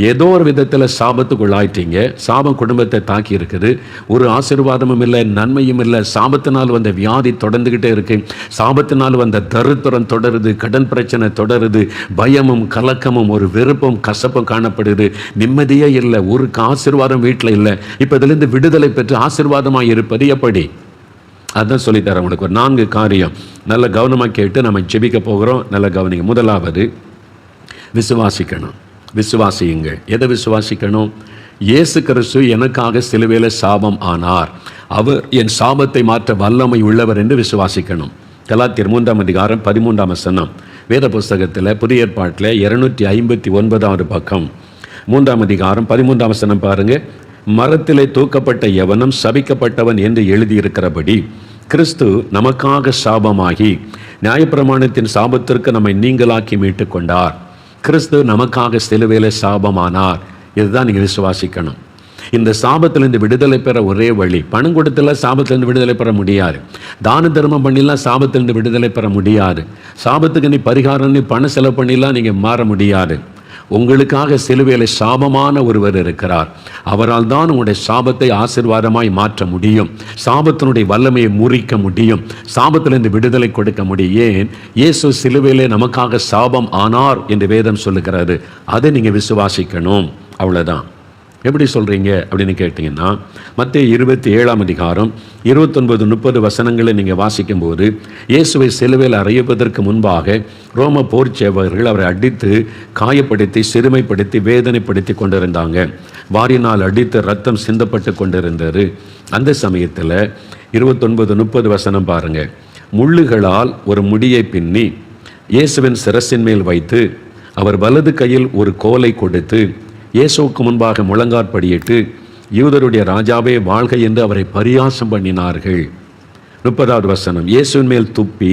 ஏதோ ஒரு விதத்தில் சாபத்துக்குள்ளாயிட்டீங்க, சாபம் குடும்பத்தை தாக்கி இருக்குது, ஒரு ஆசீர்வாதமும் இல்லை, நன்மையும் இல்லை, சாபத்தினால் வந்த வியாதி தொடர்ந்துக்கிட்டே இருக்கு, சாபத்தினால் வந்த தரித்திரம் தொடருது, கடன் பிரச்சனை தொடருது, பயமும் கலக்கமும் ஒரு வெறுப்பும் கசப்பும் காணப்படுது, நிம்மதியே இல்லை, ஒரு ஆசீர்வாதம் வீட்டில் இல்லை. இப்போ இதிலிருந்து விடுதலை பெற்று ஆசீர்வாதமாக இருப்பது எப்படி? அதான் சொல்லித்தரேன் உங்களுக்கு. ஒரு 4 காரியம் நல்ல கவனமாக கேட்டு நம்ம ஜெபிக்க போகிறோம். நல்ல கவனிங்க. முதலாவது, விசுவாசிக்கணும். விசுவாசியுங்க. எதை விசுவாசிக்கணும்? இயேசு கிறிஸ்து எனக்காக சிலுவையில் சாபம் ஆனார், அவர் என் சாபத்தை மாற்ற வல்லமை உள்ளவர் என்று விசுவாசிக்கணும். கலாத்தியர் 3:13 வேத புஸ்தகத்தில் புதிய ஏற்பாட்டில் 259வது பக்கம் 3:13 பாருங்க. மரத்திலே தூக்கப்பட்ட எவனும் சபிக்கப்பட்டவன் என்று எழுதியிருக்கிறபடி கிறிஸ்து நமக்காக சாபமாகி நியாயப்பிரமாணத்தின் சாபத்திற்கு நம்மை நீங்களாக்கி மீட்டு கொண்டார். கிறிஸ்து நமக்காக சிலுவையிலே சாபமானார். இதுதான் நீங்கள் விசுவாசிக்கணும். இந்த சாபத்திலிருந்து விடுதலை பெற ஒரே வழி, பணம் கொடுத்தெல்லாம் சாபத்திலிருந்து விடுதலை பெற முடியாது, தான தர்மம் பண்ணிலாம் சாபத்திலிருந்து விடுதலை பெற முடியாது, சாபத்துக்கு நீ பரிகாரம், நீ பணம் செலவு பண்ணிலாம் நீங்கள் மாற முடியாது. உங்களுக்காக சிலுவையில் சாபமான ஒருவர் இருக்கிறார். அவரால் தான் உங்களுடைய சாபத்தை ஆசீர்வாதமாய் மாற்ற முடியும், சாபத்தினுடைய வல்லமையை முறிக்க முடியும், சாபத்திலிருந்து விடுதலை கொடுக்க முடியும். ஏன்? இயேசு சிலுவையிலே நமக்காக சாபம் ஆனார் என்று வேதம் சொல்லுகிறாரு. அதை நீங்கள் விசுவாசிக்கணும். அவ்வளோதான். எப்படி சொல்கிறீங்க அப்படின்னு கேட்டிங்கன்னா, மத்தேயு 27:29-30 நீங்கள் வாசிக்கும்போது, இயேசுவை சிலுவையில் அறையப்பதற்கு முன்பாக ரோம போர் சேவகர்கள் அவரை அடித்து காயப்படுத்தி சிறுமைப்படுத்தி வேதனைப்படுத்தி கொண்டிருந்தாங்க. வாரினால் அடித்து ரத்தம் சிந்தப்பட்டு கொண்டிருந்தார். அந்த சமயத்தில் 29-30 பாருங்கள். முள்ளுகளால் ஒரு முடியை பின்னி இயேசுவின் சிரசின் மேல் வைத்து அவர் வலது கையில் ஒரு கோலை கொடுத்து இயேசுவுக்கு முன்பாக முழங்காற்படியிட்டு, யூதருடைய ராஜாவே வாழ்க என்று அவரை பரியாசம் பண்ணினார்கள். 30 இயேசுவின் மேல் துப்பி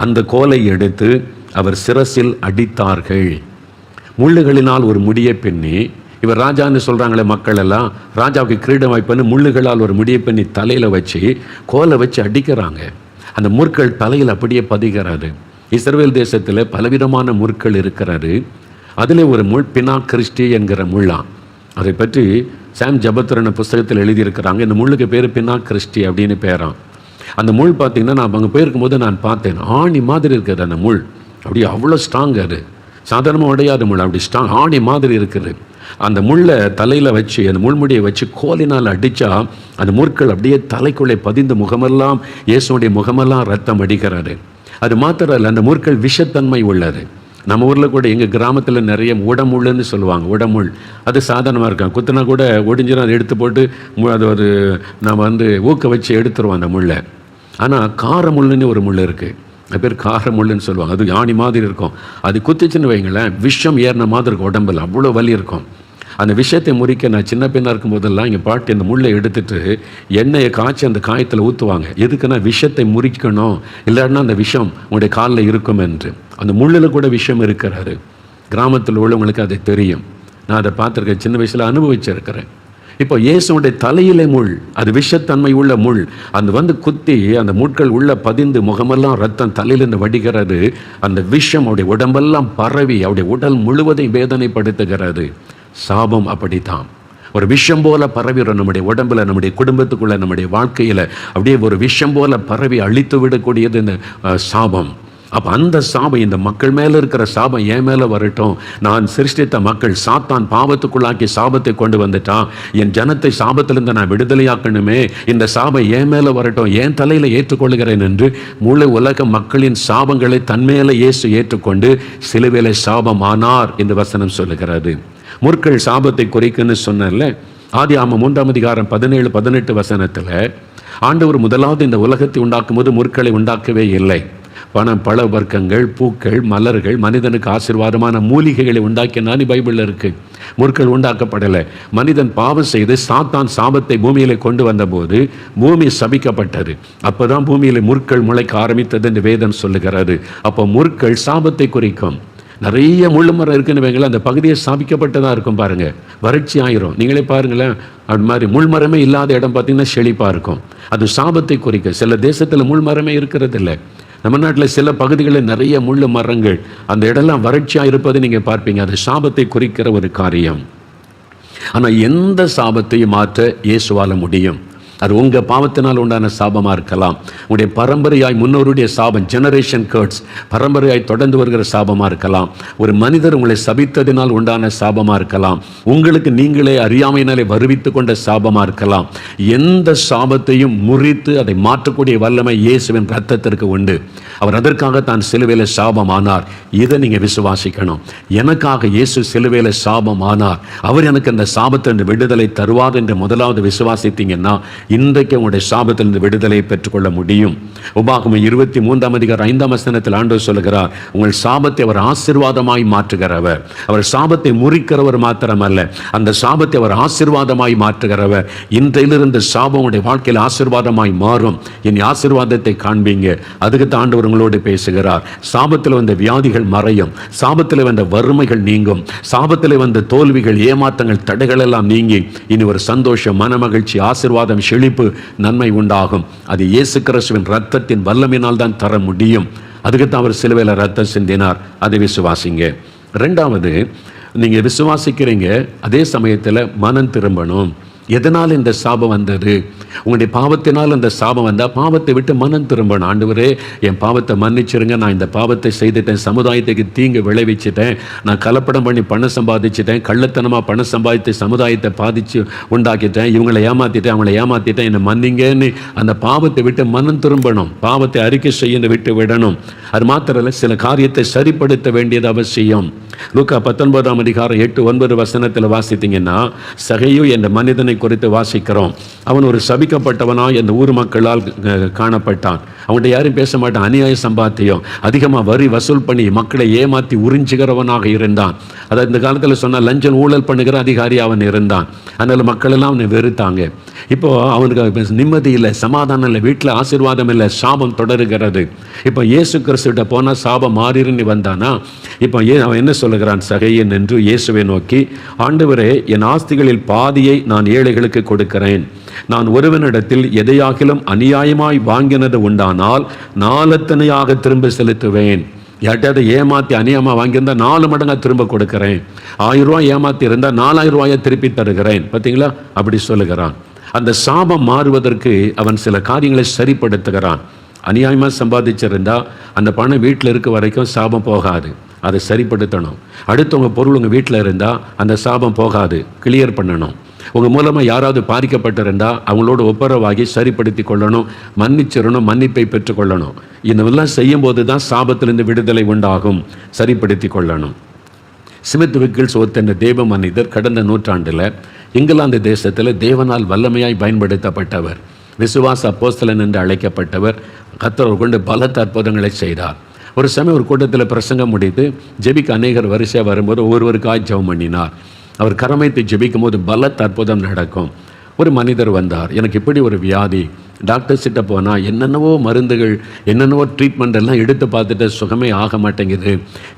அந்த கோலை எடுத்து அவர் சிரசில் அடித்தார்கள். முள்ளுகளினால் ஒரு முடியை பின்னி, இவர் ராஜான்னு சொல்கிறாங்களே மக்கள் எல்லாம், ராஜாவுக்கு கிரீடம் வைப்பன்னு முள்ளுகளால் ஒரு முடியை பின்னி தலையில் வச்சு கோலை வச்சு அடிக்கிறாங்க. அந்த முற்கள் தலையில் அப்படியே பதிகிறாரு. இஸ்ரவேல் தேசத்தில் பலவிதமான முற்கள் இருக்கிறாரு. அதில் ஒரு முள் பினா கிறிஸ்டி என்கிற முள்ளா. அதை பற்றி சாம் ஜபத்துரன் புஸ்தகத்தில் எழுதியிருக்கிறாங்க. இந்த முள்ளுக்கு பேர் பின்னா கிறிஸ்டி அப்படின்னு பேரான். அந்த முள் பார்த்தீங்கன்னா நான் அங்கே போயிருக்கும்போது நான் பார்த்தேன், ஆணி மாதிரி இருக்குது அந்த முள். அப்படியே அவ்வளோ ஸ்ட்ராங், அது சாதாரணமாக உடையாத முள், அப்படி ஸ்ட்ராங் ஆணி மாதிரி இருக்குது. அந்த முள்ளை தலையில் வச்சு, அந்த முள்முடியை வச்சு கோலினால் அடித்தா அந்த முற்கள் அப்படியே தலைக்குள்ளே பதிந்து முகமெல்லாம், இயேசுடைய முகமெல்லாம் ரத்தம் அடிக்கிறாரு. அது மாத்திரம் இல்லை, அந்த முற்கள் விஷத்தன்மை உள்ளது. நம்ம ஊரில் கூட எங்கள் கிராமத்தில் நிறைய உடமுள்ளுன்னு சொல்லுவாங்க. உடமுள் அது சாதாரணமாக இருக்காங்க, குத்துனா கூட ஒடிஞ்சிடும், அதை எடுத்து போட்டு அது ஒரு நம்ம ஊக்க வச்சு எடுத்துருவோம் அந்த முள்ளை. ஆனால் காரமுள்ளுன்னு ஒரு முள் இருக்குது, அது பேர் காரமுள்ளுன்னு சொல்லுவாங்க. அது ஆணி மாதிரி இருக்கும். அது குத்திச்சுன்னு வைங்களேன், விஷம் ஏறின மாதிரி இருக்கும், உடம்பில் அவ்வளோ வலி இருக்கும். அந்த விஷயத்தை முறிக்க நான் சின்ன பெண்ணாக இருக்கும்போதெல்லாம் எங்கள் பாட்டி அந்த முள்ளை எடுத்துட்டு எண்ணெயை காய்ச்சி அந்த காயத்தில் ஊற்றுவாங்க. எதுக்குன்னா விஷத்தை முறிக்கணும், இல்லைன்னா அந்த விஷம் உங்களுடைய காலில் இருக்கும் என்று. அந்த முள்ளில் கூட விஷம் இருக்கிறாரு. கிராமத்தில் உள்ளவங்களுக்கு அது தெரியும். நான் அதை பார்த்துருக்கேன், சின்ன வயசில் அனுபவிச்சிருக்கிறேன். இப்போ இயேசுடைய தலையிலே முள், அது விஷத்தன்மை உள்ள முள். அந்த குத்தி அந்த முட்கள் உள்ள பதிந்து முகமெல்லாம் ரத்தம் தலையிலிருந்து வடிகிறது. அந்த விஷம் அவருடைய உடம்பெல்லாம் பரவி அவருடைய உடல் முழுவதையும் வேதனைப்படுத்துகிறது. சாபம் அப்படித்தான், ஒரு விஷம் போல பரவிடும் நம்முடைய உடம்புல, நம்முடைய குடும்பத்துக்குள்ள, நம்முடைய வாழ்க்கையில் அப்படியே ஒரு விஷம் போல பரவி அழித்து விடக்கூடியது இந்த சாபம். அப்போ அந்த சாபம், இந்த மக்கள் மேலே இருக்கிற சாபம் என் மேலே வரட்டும். நான் சிருஷ்டித்த மக்கள் சாத்தான் பாவத்துக்குள்ளாக்கி சாபத்தை கொண்டு வந்துட்டான். என் ஜனத்தை சாபத்திலிருந்து நான் விடுதலையாக்கணுமே, இந்த சாபம் என் மேலே வரட்டும், என் தலையில் ஏற்றுக்கொள்கிறேன் என்று முழு உலக மக்களின் சாபங்களை தன்மேலே இயேசு ஏற்றுக்கொண்டு சிலுவையிலே சாபம் ஆனார் என்று வசனம் சொல்லுகிறது. முற்கள் சாபத்தை குறைக்குன்னு சொன்னல. ஆதியாகமம் 3:17-18 வசனத்தில் ஆண்டவர் முதலாவது இந்த உலகத்தை உண்டாக்கும் போது முற்களை உண்டாக்கவே இல்லை. பணம், பழ வர்க்கங்கள், பூக்கள், மலர்கள், மனிதனுக்கு ஆசீர்வாதமான மூலிகைகளை உண்டாக்கினான்னு பைபிளில் இருக்கு. முற்கள் உண்டாக்கப்படலை. மனிதன் பாவம் செய்து சாத்தான் சாபத்தை பூமியில கொண்டு வந்தபோது பூமி சபிக்கப்பட்டது. அப்போதான் பூமியில முற்கள் முளைக்க ஆரம்பித்தது என்று வேதம் சொல்லுகிறாரு. அப்போ முற்கள் சாபத்தை குறிக்கும். நிறைய முள்ளு மரம் இருக்குன்னு வைங்களேன், அந்த பகுதியை ஸ்தாபிக்கப்பட்டதாக இருக்கும் பாருங்க, வறட்சி ஆயிரும். நீங்களே பாருங்களேன், அது மாதிரி முள் மரமே இல்லாத இடம் பார்த்தீங்கன்னா செழிப்பாக இருக்கும். அது சாபத்தை குறிக்க. சில தேசத்தில் முள் மரமே இருக்கிறது இல்லை. நம்ம நாட்டில் சில பகுதிகளில் நிறைய முள்ளு மரங்கள், அந்த இடம்லாம் வறட்சியாக இருப்பதை நீங்கள் பார்ப்பீங்க. அது சாபத்தை குறிக்கிற ஒரு காரியம். ஆனால் எந்த சாபத்தையும் மாற்ற இயேசுவால முடியும். அது உங்கள் பாவத்தினால் உண்டான சாபமாக இருக்கலாம், உங்களுடைய பரம்பரையாய் முன்னோருடைய சாபம், ஜெனரேஷன் கர்ட்ஸ், பரம்பரையாய் தொடர்ந்து வருகிற சாபமாக இருக்கலாம். ஒரு மனிதர் உங்களை சபித்ததினால் உண்டான சாபமாக இருக்கலாம், உங்களுக்கு நீங்களே அறியாமையினாலே வருவித்து கொண்ட சாபமாக இருக்கலாம். எந்த சாபத்தையும் முறித்து அதை மாற்றக்கூடிய வல்லமை இயேசுவின் இரத்தத்திற்கு உண்டு. அவர் அதற்காக தான் சிலுவையில் சாபம் ஆனார். இதை நீங்கள் விசுவாசிக்கணும். எனக்காக இயேசு சிலுவையில் சாபம் ஆனார், அவர் எனக்கு அந்த சாபத்திலிருந்து விடுதலை தருவார் என்று முதலாவது விசுவாசித்தீங்கன்னா இன்றைக்கு உங்களுடைய சாபத்திலிருந்து விடுதலை பெற்றுக்கொள்ள முடியும். உபாகமம் 23:5 வசனத்தில் ஆண்டவர் சொல்லுகிறார், உங்கள் சாபத்தை அவர் ஆசீர்வாதமாய் மாற்றுகிறவர். அவர் சாபத்தை முறிக்கிறவர் மாத்திரமல்ல, அந்த சாபத்தை அவர் ஆசீர்வாதமாய் மாற்றுகிறவர். இன்றையிலிருந்து சாபம் உடைய வாழ்க்கையில் ஆசீர்வாதமாய் மாறும். இனி ஆசீர்வாதத்தை காண்பீங்க. அதுக்கு தான் ஆண்டவர் உங்களோடு பேசுகிறார். சாபத்தில் வந்த வியாதிகள் மறையும், சாபத்தில் வந்த வறுமைகள் நீங்கும், சாபத்தில் வந்த தோல்விகள், ஏமாற்றங்கள், தடைகள் எல்லாம் நீங்கி இனி ஒரு சந்தோஷம், மனமகிழ்ச்சி, ஆசீர்வாதம், செழிப்பு, நன்மை உண்டாகும். அது இயேசு கிறிஸ்துவின் இரத்தத்தின் வல்லமையினால் தான் தர முடியும். அதுக்கு தான் அவர் சிலுவையில் ரத்தம் சிந்தினார். அதை விசுவாசிங்க. ரெண்டாவது, நீங்கள் விசுவாசிக்கிறீங்க, அதே சமயத்தில் மனம் திரும்பணும். எதனால் இந்த சாபம் வந்தது? உங்களுடைய பாவத்தினால் அந்த சாபம் வந்தால் பாவத்தை விட்டு மனம் திரும்பணும். ஆண்டவரே, என் பாவத்தை மன்னிச்சிருங்க, நான் இந்த பாவத்தை செய்துட்டேன், சமுதாயத்துக்கு தீங்கு விளைவிச்சிட்டேன், நான் கலப்படம் பண்ணி பணம் சம்பாதிச்சிட்டேன், கள்ளத்தனமாக பணம் சம்பாதித்து சமுதாயத்தை பாதித்து உண்டாக்கிட்டேன், இவங்களை ஏமாற்றிட்டேன், அவங்களை ஏமாற்றிட்டேன், என்னை மன்னிங்கன்னு அந்த பாவத்தை விட்டு மனம் திரும்பணும். பாவத்தை அறிக்கை செய்ய விட்டு விடணும். அது மாத்திரல்ல, சில காரியத்தை சரிப்படுத்த வேண்டியது அவசியம். லூக்கா 19:8-9 வசனத்தில் வாசித்தீங்கன்னா, சகையு என்ற மனிதனை குறித்து வாசிக்கிறோம். அவன் ஒரு சபிக்கப்பட்டவனா இந்த ஊர் மக்களால் காணப்பட்டான். அவன்கிட்ட யாரும் பேச மாட்டான். அநியாய சம்பாத்தியம், அதிகமாக வரி வசூல் பண்ணி மக்களை ஏமாற்றி உறிஞ்சுகிறவனாக இருந்தான். அதாவது இந்த காலத்தில் சொன்னால் லஞ்சம் ஊழல் பண்ணுகிற அதிகாரி அவன் இருந்தான். அதனால் மக்கள் எல்லாம் அவனை வெறுத்தாங்க. இப்போ அவனுக்கு நிம்மதி இல்லை, சமாதானம் இல்லை, வீட்டில் ஆசீர்வாதம் இல்லை, சாபம் தொடருகிறது. இப்போ இயேசு கிறிஸ்துவிட்ட போனால் சாபம் மாறின்னு வந்தானா? இப்போ அவன் என்ன சொல்லுகிறான்? சகையன் என்று இயேசுவை நோக்கி, ஆண்டவரே, என் ஆஸ்திகளில் பாதியை நான் ஏழைகளுக்கு கொடுக்கிறேன். நான் ஒருவனிடத்தில் எதையாகிலும் அநியாயமாய் வாங்கினது உண்டானால் 4 திரும்ப செலுத்துவேன். யார்ட்டையாவது ஏமாற்றி அநியாயமாக வாங்கியிருந்தால் 4 மடங்காக திரும்ப கொடுக்குறேன். 1000 ரூபாய் ஏமாற்றி இருந்தால் 4000 ரூபாயை திருப்பி தருகிறேன். பார்த்தீங்களா, அப்படி சொல்லுகிறான். அந்த சாபம் மாறுவதற்கு அவன் சில காரியங்களை சரிப்படுத்துகிறான். அநியாயமாக சம்பாதிச்சிருந்தா அந்த பணம் வீட்டில் இருக்க வரைக்கும் சாபம் போகாது, அதை சரிப்படுத்தணும். அடுத்தவங்க பொருள் உங்கள் வீட்டில் இருந்தால் அந்த சாபம் போகாது, கிளியர் பண்ணணும். உங்கள் மூலமாக யாராவது பாதிக்கப்பட்டிருந்தால் அவங்களோட ஒப்புரவாகி சரிப்படுத்தி கொள்ளணும், மன்னிச்சிடணும், மன்னிப்பை பெற்றுக்கொள்ளணும். இதெல்லாம் செய்யும்போது தான் சாபத்திலிருந்து விடுதலை உண்டாகும், சரிப்படுத்தி கொள்ளணும். ஸ்மித் விக்கில்ஸ் ஒருத்தன் தேவ மனிதர் கடந்த நூற்றாண்டில் இங்கிலாந்து தேசத்தில் தேவனால் வல்லமையாய் பயன்படுத்தப்பட்டவர், விசுவாச அப்போஸ்தலன் என்று அழைக்கப்பட்டவர். கர்த்தர் கொண்டு பலத்த அற்புதங்களை செய்தார். ஒரு சமயம் ஒரு கூட்டத்தில் பிரசங்கம் முடித்து ஜெபிக்க அநேகர் வரிசையாக வரும்போது ஒருவருக்காய் ஜெபம் பண்ணினார். அவர் கரமைத்து ஜெபிக்கும் போது பலத்த அற்புதம் நடக்கும். ஒரு மனிதர் வந்தார், எனக்கு இப்படி ஒரு வியாதி, டாக்டர்ஸ்கிட்ட போனால் என்னென்னவோ மருந்துகள், என்னென்னவோ ட்ரீட்மெண்ட் எல்லாம் எடுத்து பார்த்துட்டு சுகமே ஆக மாட்டேங்குது,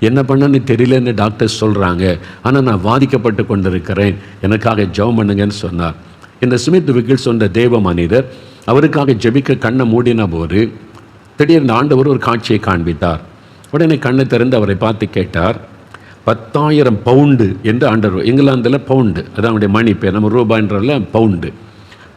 என்ன பண்ணன்னு தெரியலன்னு டாக்டர்ஸ் சொல்கிறாங்க, ஆனால் நான் பாதிக்கப்பட்டு கொண்டிருக்கிறேன், எனக்காக ஜெபம் பண்ணுங்கன்னு சொன்னார். இந்த ஸ்மித் விக்கில்ஸ் சொன்ன தேவ மனிதர் அவருக்காக ஜெபிக்க கண்ணை மூடின போது திடீர்னு ஆண்டவர் ஒரு காட்சியை காண்பித்தார். உடனே கண்ணை திறந்து அவரை பார்த்து கேட்டார், 10,000 பவுண்டு என்று ஆண்டவர், இங்கிலாந்தில் பவுண்டு அதான் அவனுடைய மணி பேர், நம்ம ரூபாய்ன்றல பவுண்டு,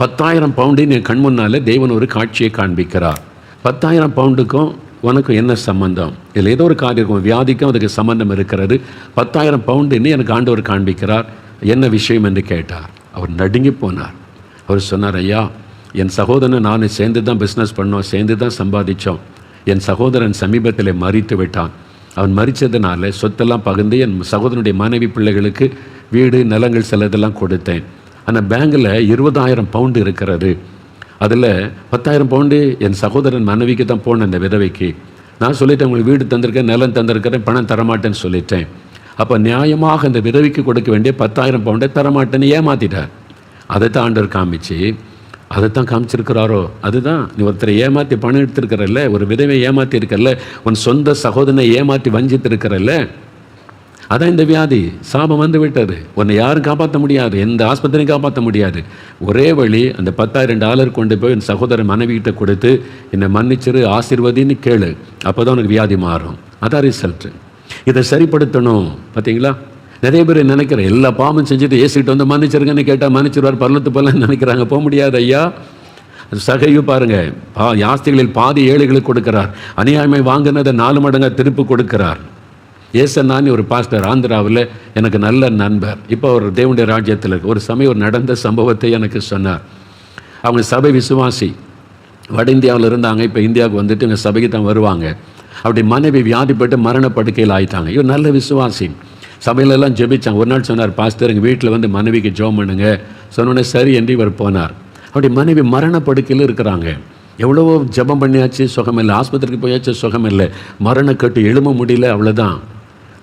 10,000 பவுண்டின் என் கண் முன்னால் தேவன் ஒரு காட்சியை காண்பிக்கிறார். 10,000 பவுண்டுக்கும் உனக்கு என்ன சம்பந்தம்? இதில் ஏதோ ஒரு காரியம் இருக்கும், வியாதிக்கும் அதுக்கு சம்பந்தம் இருக்கிறது. 10,000 பவுண்டுன்னு எனக்கு ஆண்டவர் காண்பிக்கிறார், என்ன விஷயம் என்று கேட்டார். அவர் நடுங்கி போனார். அவர் சொன்னார், ஐயா, என் சகோதரன் நானும் சேர்ந்து தான் பிஸ்னஸ் பண்ணோம், சேர்ந்து தான் சம்பாதிச்சோம். என் சகோதரன் சமீபத்தில் மரித்து விட்டான். அவன் மரித்ததுனால சொத்தெல்லாம் பகிர்ந்து என் சகோதரனுடைய மனைவி பிள்ளைகளுக்கு வீடு நிலங்கள் சிலதெல்லாம் கொடுத்தேன். ஆனால் பேங்கில் 20,000 பவுண்டு இருக்கிறது. அதில் 10,000 பவுண்டு என் சகோதரன் மனைவிக்கு தான் போனேன், அந்த விதவைக்கு. நான் சொல்லிட்டேன், உங்களுக்கு வீடு தந்திருக்கேன், நிலம் தந்திருக்கிறேன், பணம் தரமாட்டேன்னு சொல்லிட்டேன். அப்போ நியாயமாக அந்த விதவைக்கு கொடுக்க வேண்டிய 10,000 பவுண்டை தரமாட்டேன்னு ஏமாற்றிட்டார். அதைத்தான் ஆண்டவர் காமிச்சு, அதைத்தான் காமிச்சிருக்கிறாரோ, அதுதான் நீ ஒருத்தரை ஏமாற்றி பணம் எடுத்திருக்கிறல்ல, ஒரு விதவை ஏமாற்றி இருக்கல்ல, உன் சொந்த சகோதரனை ஏமாற்றி வஞ்சித்திருக்கிறல்ல, அதான் இந்த வியாதி. சாபம் வந்து விட்டது. உன்னை யாரும் காப்பாற்ற முடியாது, எந்த ஆஸ்பத்திரியும் காப்பாற்ற முடியாது. ஒரே வழி, அந்த $10,000 கொண்டு போய் என் சகோதரன் மனைவிகிட்ட கொடுத்து என்னை மன்னிச்சிரு, ஆசீர்வதின்னு கேளு, அப்போ தான் உனக்கு வியாதி மாறும். அதான் ரிசல்ட்டு. இதை சரிப்படுத்தணும். பார்த்தீங்களா, நிறைய பேர் நினைக்கிற எல்லா பாவம் செஞ்சுட்டு ஏசிக்கிட்டு வந்து மன்னிச்சிருங்கன்னு கேட்டால் மன்னிச்சிருவார், பரலத்து போலன்னு நினைக்கிறாங்க. போக முடியாது ஐயா. அது சகையு பாருங்கள், ஆஸ்திகளில் பாதி ஏழைகளுக்கு கொடுக்கிறார், அநியாயமை வாங்கினதை 4 மடங்காக திருப்பி கொடுக்கிறார். ஏசன்னான்னு ஒரு பாஸ்டர் ஆந்திராவில் எனக்கு நல்ல நண்பர், இப்போ ஒரு தேவனுடைய ராஜ்யத்தில் இருக்கு. ஒரு சமயம் ஒரு நடந்த சம்பவத்தை எனக்கு சொன்னார். அவங்க சபை விசுவாசி, வட இந்தியாவில் இருந்தாங்க, இப்போ இந்தியாவுக்கு வந்துட்டு எங்கள் சபைக்கு தான் வருவாங்க. அப்படி மனைவி வியாதிப்பட்டு மரணப்படுக்கையில் ஆயிட்டாங்க. இவர் நல்ல விசுவாசி, சபையிலெல்லாம் ஜெபிச்சாங்க. ஒரு நாள் சொன்னார், பாஸ்டர் எங்கள் வீட்டில் வந்து மனைவிக்கு ஜெபம் பண்ணுங்க சொன்னோன்னே சரி என்று இவர் போனார். அப்படி மனைவி மரணப்படுக்கையில் இருக்கிறாங்க. எவ்வளவோ ஜெபம் பண்ணியாச்சு, சுகம் இல்லை. ஆஸ்பத்திரிக்கு போயாச்சு, சுகம் இல்லை. மரணக்கட்டு எழும்ப முடியல, அவ்வளோதான்.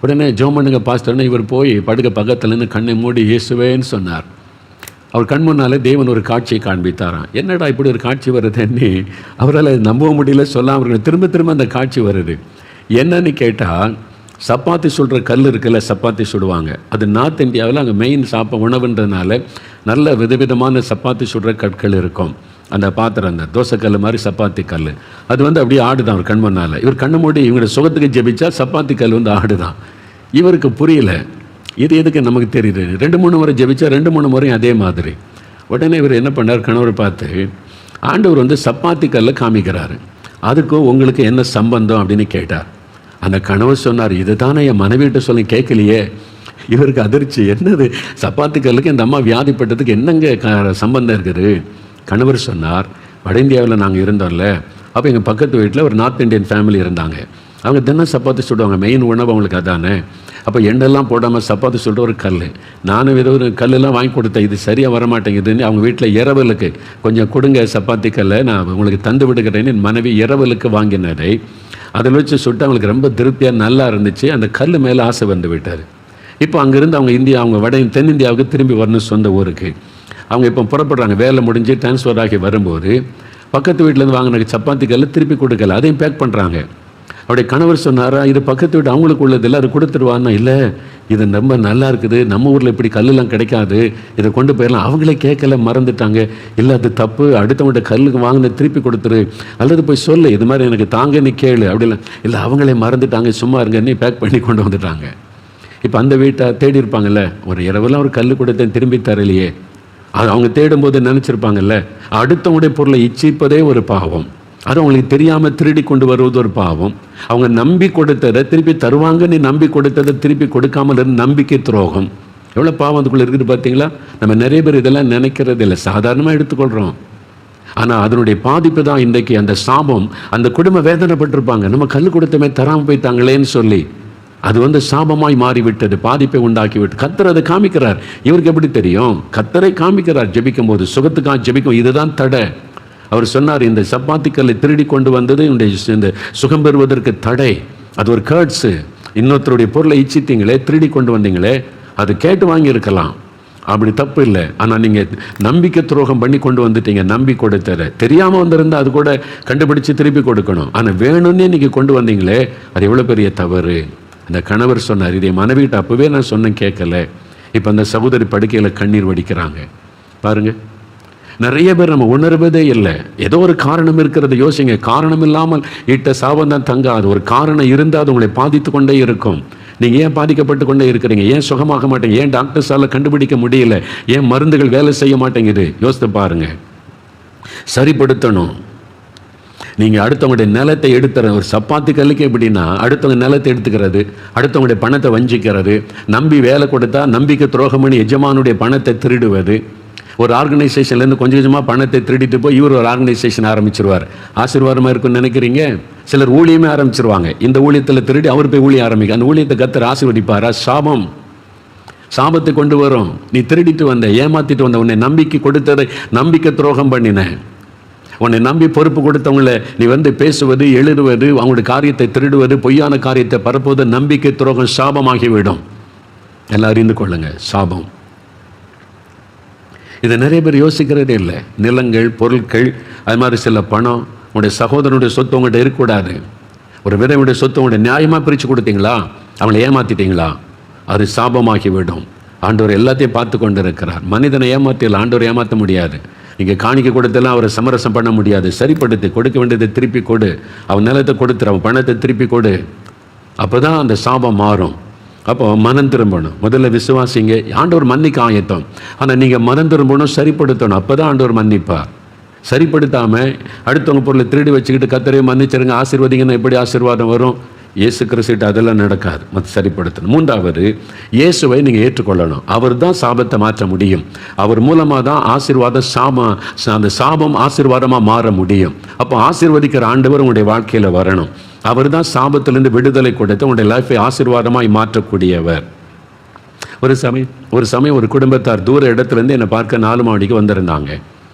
உடனே ஜெபம் பண்ணுங்க பாஸ்டர்னு இவர் போய் படுக்க பக்கத்துலேருந்து கண்ணை மூடி இயேசுவேன்னு சொன்னார். அவர் கண் முன்னாலே தேவன் ஒரு காட்சியை காண்பித்தாராம். என்னடா இப்படி ஒரு காட்சி வருதுன்னு அவரால் நம்ப முடியல, சொல்லாமல் அவர்கள் திரும்ப திரும்ப அந்த காட்சி வருது. என்னன்னு கேட்டால், சப்பாத்தி சுடுற கல் இருக்குல்ல, சப்பாத்தி சுடுவாங்க. அது நார்த் இந்தியாவில் அங்கே மெயின் உணவுன்றதுனால நல்ல விதவிதமான சப்பாத்தி சுடுற கற்கள் இருக்கும். அந்த பாத்திரம், அந்த தோசைக்கல் மாதிரி சப்பாத்தி கல், அது வந்து அப்படியே ஆடுதான் அவர் கண் முன்னால். இவர் கண்ணை மூடி இவங்களோட சுகத்துக்கு ஜெபிச்சா சப்பாத்தி கல் வந்து ஆடுதான். இவருக்கு புரியல, இது எதுக்கு நமக்கு தெரியுது. 2-3 முறை ஜெபிச்சா 2-3 முறையும் அதே மாதிரி. உடனே இவர் என்ன பண்ணார், கணவர் பார்த்து, ஆண்டவர் வந்து சப்பாத்தி கல்லை காமிக்கிறாரு, அதுக்கும் உங்களுக்கு என்ன சம்பந்தம் அப்படின்னு கேட்டார். அந்த கணவர் சொன்னார், இது தானே என் மனைவிட்ட சொல்லி கேட்கலையே. இவருக்கு அதிர்ச்சி, என்னது சப்பாத்தி கல்லுக்கு இந்த அம்மா வியாதிப்பட்டதுக்கு என்னங்க சம்பந்தம் இருக்குது. கணவர் சொன்னார், வட இந்தியாவில் நாங்கள் இருந்தோம்ல, அப்போ எங்கள் பக்கத்து வீட்டில் ஒரு நார்த் இந்தியன் ஃபேமிலி இருந்தாங்க. அவங்க தினம் சப்பாத்தி சுடுவாங்க, மெயின் உணவு அவங்களுக்கு அதானே. அப்போ எண்ணெல்லாம் போடாமல் சப்பாத்தி சுடுற ஒரு கல், நானும் ஏதோ ஒரு கல்லெல்லாம் வாங்கி கொடுத்தேன், இது சரியாக வரமாட்டேங்குதுன்னு அவங்க வீட்டில் இரவலுக்கு கொஞ்சம் கொடுங்க சப்பாத்தி கல்லை, நான் உங்களுக்கு தந்து விடுகிறேன்னு என் மனைவி இரவலுக்கு வாங்கினதை அதில் வச்சு சுட்டு அவங்களுக்கு ரொம்ப திருப்தியாக நல்லா இருந்துச்சு. அந்த கல் மேலே ஆசை வந்து விட்டார். இப்போ அங்கேருந்து அவங்க இந்தியா, அவங்க தென்னிந்தியாவுக்கு திரும்பி வரணும் சொந்த ஊருக்கு. அவங்க இப்போ புறப்படுறாங்க, வேலை முடிஞ்சு டிரான்ஸ்ஃபர் ஆகி வரும்போது பக்கத்து வீட்டிலேருந்து வாங்கின சப்பாத்தி கல் திருப்பி கொடுக்கல, அதையும் பேக் பண்ணுறாங்க. அவருடைய கணவர் சொன்னாரா, இது பக்கத்து வீட்டு அவங்களுக்கு உள்ளது இல்லை, அது கொடுத்துருவான்னா, இல்லை இது ரொம்ப நல்லா இருக்குது, நம்ம ஊரில் இப்படி கல்லுலாம் கிடைக்காது, இதை கொண்டு போயிடலாம். அவங்களே கேட்கல, மறந்துட்டாங்க. இல்லை அது தப்பு, அடுத்தவங்கள்ட்ட கல்லுக்கு வாங்கின திருப்பி கொடுத்துரு, அல்லது போய் சொல்லு இது மாதிரி எனக்கு தாங்க நீ கேளு அப்படிலாம். இல்லை அவங்களே மறந்துட்டாங்க, சும்மா இருங்க, நீ பேக் பண்ணி கொண்டு வந்துட்டாங்க. இப்போ அந்த வீட்டை தேடி இருப்பாங்கல்ல, ஒரு இரவெல்லாம் ஒரு கல் கொடுத்தேன் திரும்பி தரலையே, அது அவங்க தேடும்போது நினச்சிருப்பாங்கல்ல, அடுத்தவங்களுடைய பொருளை இச்சிப்பதே ஒரு பாவம், அது அவங்களுக்கு தெரியாமல் திருடி கொண்டு வருவது ஒரு பாவம். அவங்க நம்பி கொடுத்ததை திருப்பி தருவாங்கன்னு நம்பி கொடுத்ததை திருப்பி கொடுக்காமல் இருந்து நம்பிக்கை துரோகம். எவ்வளோ பாவம் அதுக்குள்ளே இருக்குது பார்த்தீங்களா? நம்ம நிறைய பேர் இதெல்லாம் நினைக்கிறது இல்லை, சாதாரணமாக எடுத்துக்கொள்கிறோம். ஆனால் அதனுடைய பாதிப்பு தான் இன்றைக்கு அந்த சாபம். அந்த குடும்பம் வேதனைப்பட்டிருப்பாங்க, நம்ம கல் கொடுத்தமே தராமல் போயிட்டாங்களேன்னு சொல்லி. அது சாபமாய் மாறிவிட்டது, பாதிப்பை உண்டாக்கி விட்டு. கர்த்தர் அதை காமிக்கிறார். இவருக்கு எப்படி தெரியும்? கர்த்தரை காமிக்கிறார். ஜெபிக்கும் போது சுகத்துக்காக ஜெபிக்கும், இதுதான் தடை. அவர் சொன்னார், இந்த சப்பாத்தி கல்லை திருடி கொண்டு வந்தது இந்த சுகம் பெறுவதற்கு தடை, அது ஒரு கேர்ட்ஸு. இன்னொருத்தருடைய பொருளை இச்சித்தீங்களே, திருடி கொண்டு வந்தீங்களே, அது கேட்டு வாங்கியிருக்கலாம், அப்படி தப்பு இல்லை. ஆனால் நீங்கள் நம்பிக்கை துரோகம் பண்ணி கொண்டு வந்துட்டீங்க. நம்பி கொடுத்ததை தெரியாமல் வந்திருந்தால் அது கூட கண்டுபிடிச்சு திருப்பி கொடுக்கணும். ஆனால் வேணும்னே நீங்கள் கொண்டு வந்தீங்களே, அது எவ்வளோ பெரிய தவறு. அந்த கணவர் சொன்னார், இதை மனைவிட்ட அப்போவே நான் சொன்னேன், கேட்கல. இப்போ அந்த சகோதரி படுக்கையில் கண்ணீர் வடிக்கிறாங்க பாருங்கள். நிறைய பேர் நம்ம உணர்வதே இல்லை. ஏதோ ஒரு காரணம் இருக்கிறத யோசிங்க. காரணம் இல்லாமல் இட்ட சாபம் தான் தங்காது. ஒரு காரணம் இருந்தால் அது உங்களை பாதித்து கொண்டே இருக்கும். நீங்கள் ஏன் பாதிக்கப்பட்டு கொண்டே இருக்கிறீங்க? ஏன் சுகமாக மாட்டேங்க? ஏன் டாக்டர்ஸால் கண்டுபிடிக்க முடியல? ஏன் மருந்துகள் வேலை செய்ய மாட்டேங்குது? யோசித்து பாருங்க. சரிப்படுத்தணும். நீங்கள் அடுத்தவங்களுடைய நிலத்தை எடுத்துற ஒரு சப்பாத்தி கல்லுக்கு எப்படின்னா, அடுத்தவங்க நிலத்தை எடுத்துக்கிறது, அடுத்தவங்களுடைய பணத்தை வஞ்சிக்கிறது, நம்பி வேலை கொடுத்தா நம்பிக்கை துரோகம் பண்ணி எஜமானுடைய பணத்தை திருடுவது. ஒரு ஆர்கனைசேஷன்லேருந்து கொஞ்சம் கொஞ்சமாக பணத்தை திருடிட்டு போய் இவர் ஒரு ஆர்கனைசேஷன் ஆரம்பிச்சிருவார். ஆசீர்வாதமாக இருக்குன்னு நினைக்கிறீங்க? சிலர் ஊழியமே ஆரம்பிச்சிருவாங்க. இந்த ஊழியத்தில் திருடி அவர் போய் ஊழியம் ஆரம்பிக்க, அந்த ஊழியத்தை கர்த்தர் ஆசீர்வதிப்பாரா? சாபம், சாபத்தை கொண்டு வரும். நீ திருடிட்டு வந்த, ஏமாத்திட்டு வந்த, உன்னை நம்பிக்கை கொடுத்ததை நம்பிக்கை துரோகம் பண்ணின, உன்னை நம்பி பொறுப்பு கொடுத்தவங்களை நீ பேசுவது, எழுதுவது, அவங்களுடைய காரியத்தை திருடுவது, பொய்யான காரியத்தை பரப்புவது நம்பிக்கை துரோகம், சாபமாகிவிடும். எல்லாம் அறிந்து கொள்ளுங்க, சாபம். இதை நிறைய பேர் யோசிக்கிறதே இல்லை. நிலங்கள், பொருட்கள், அது மாதிரி சில பணம், உங்களுடைய சகோதரனுடைய சொத்து உங்கள்கிட்ட இருக்கக்கூடாது. ஒரு விதவுடைய சொத்து உங்களுடைய நியாயமாக பிரித்து கொடுத்தீங்களா, அவங்களை ஏமாற்றிட்டீங்களா, அது சாபமாகிவிடும். ஆண்டவர் எல்லாத்தையும் பார்த்து கொண்டு இருக்கிறார். மனிதனை ஏமாற்றல, ஆண்டவர் ஏமாற்ற முடியாது. நீங்கள் காணிக்க கொடுத்தெல்லாம் அவரை சமரசம் பண்ண முடியாது. சரிப்படுத்தி கொடுக்க வேண்டியதை திருப்பி கொடு, அவன் நிலத்தை கொடுத்துரு, அவன் பணத்தை திருப்பி கொடு. அப்போ தான் அந்த சாபம் மாறும். அப்போ மனம் திரும்பணும். முதல்ல விசுவாசிங்க, ஆண்டவர் மன்னிக்க ஆயத்தம். ஆனால் நீங்கள் மனம் திரும்பணும், சரிப்படுத்தணும். அப்போ தான் ஆண்டவர் மன்னிப்பார். சரிப்படுத்தாமல் அடுத்தவங்க பொருளை திருடி வச்சுக்கிட்டு கர்த்தரே மன்னிச்சிருங்க ஆசீர்வதிங்கன்னா எப்படி ஆசீர்வாதம் வரும்? இயேசு கிறிஸ்துட்ட அதெல்லாம் நடக்காது. மற்ற சரிப்படுத்தணும். மூன்றாவது, இயேசுவை நீங்கள் ஏற்றுக்கொள்ளணும். அவர் தான் சாபத்தை மாற்ற முடியும். அவர் மூலமாக தான் அந்த சாபம் ஆசீர்வாதமாக மாற முடியும். அப்போ ஆசீர்வதிக்கிற ஆண்டவர் உங்களுடைய வாழ்க்கையில் வரணும். அவர் தான் சாபத்திலிருந்து விடுதலை கொடுத்து உங்களுடைய லைஃபை ஆசீர்வாதமாய் மாற்றக்கூடியவர். ஒரு சமயம் ஒரு குடும்பத்தார் தூர இடத்துலேருந்து என்னை பார்க்க 4 மாடிக்கு வந்திருந்தாங்க.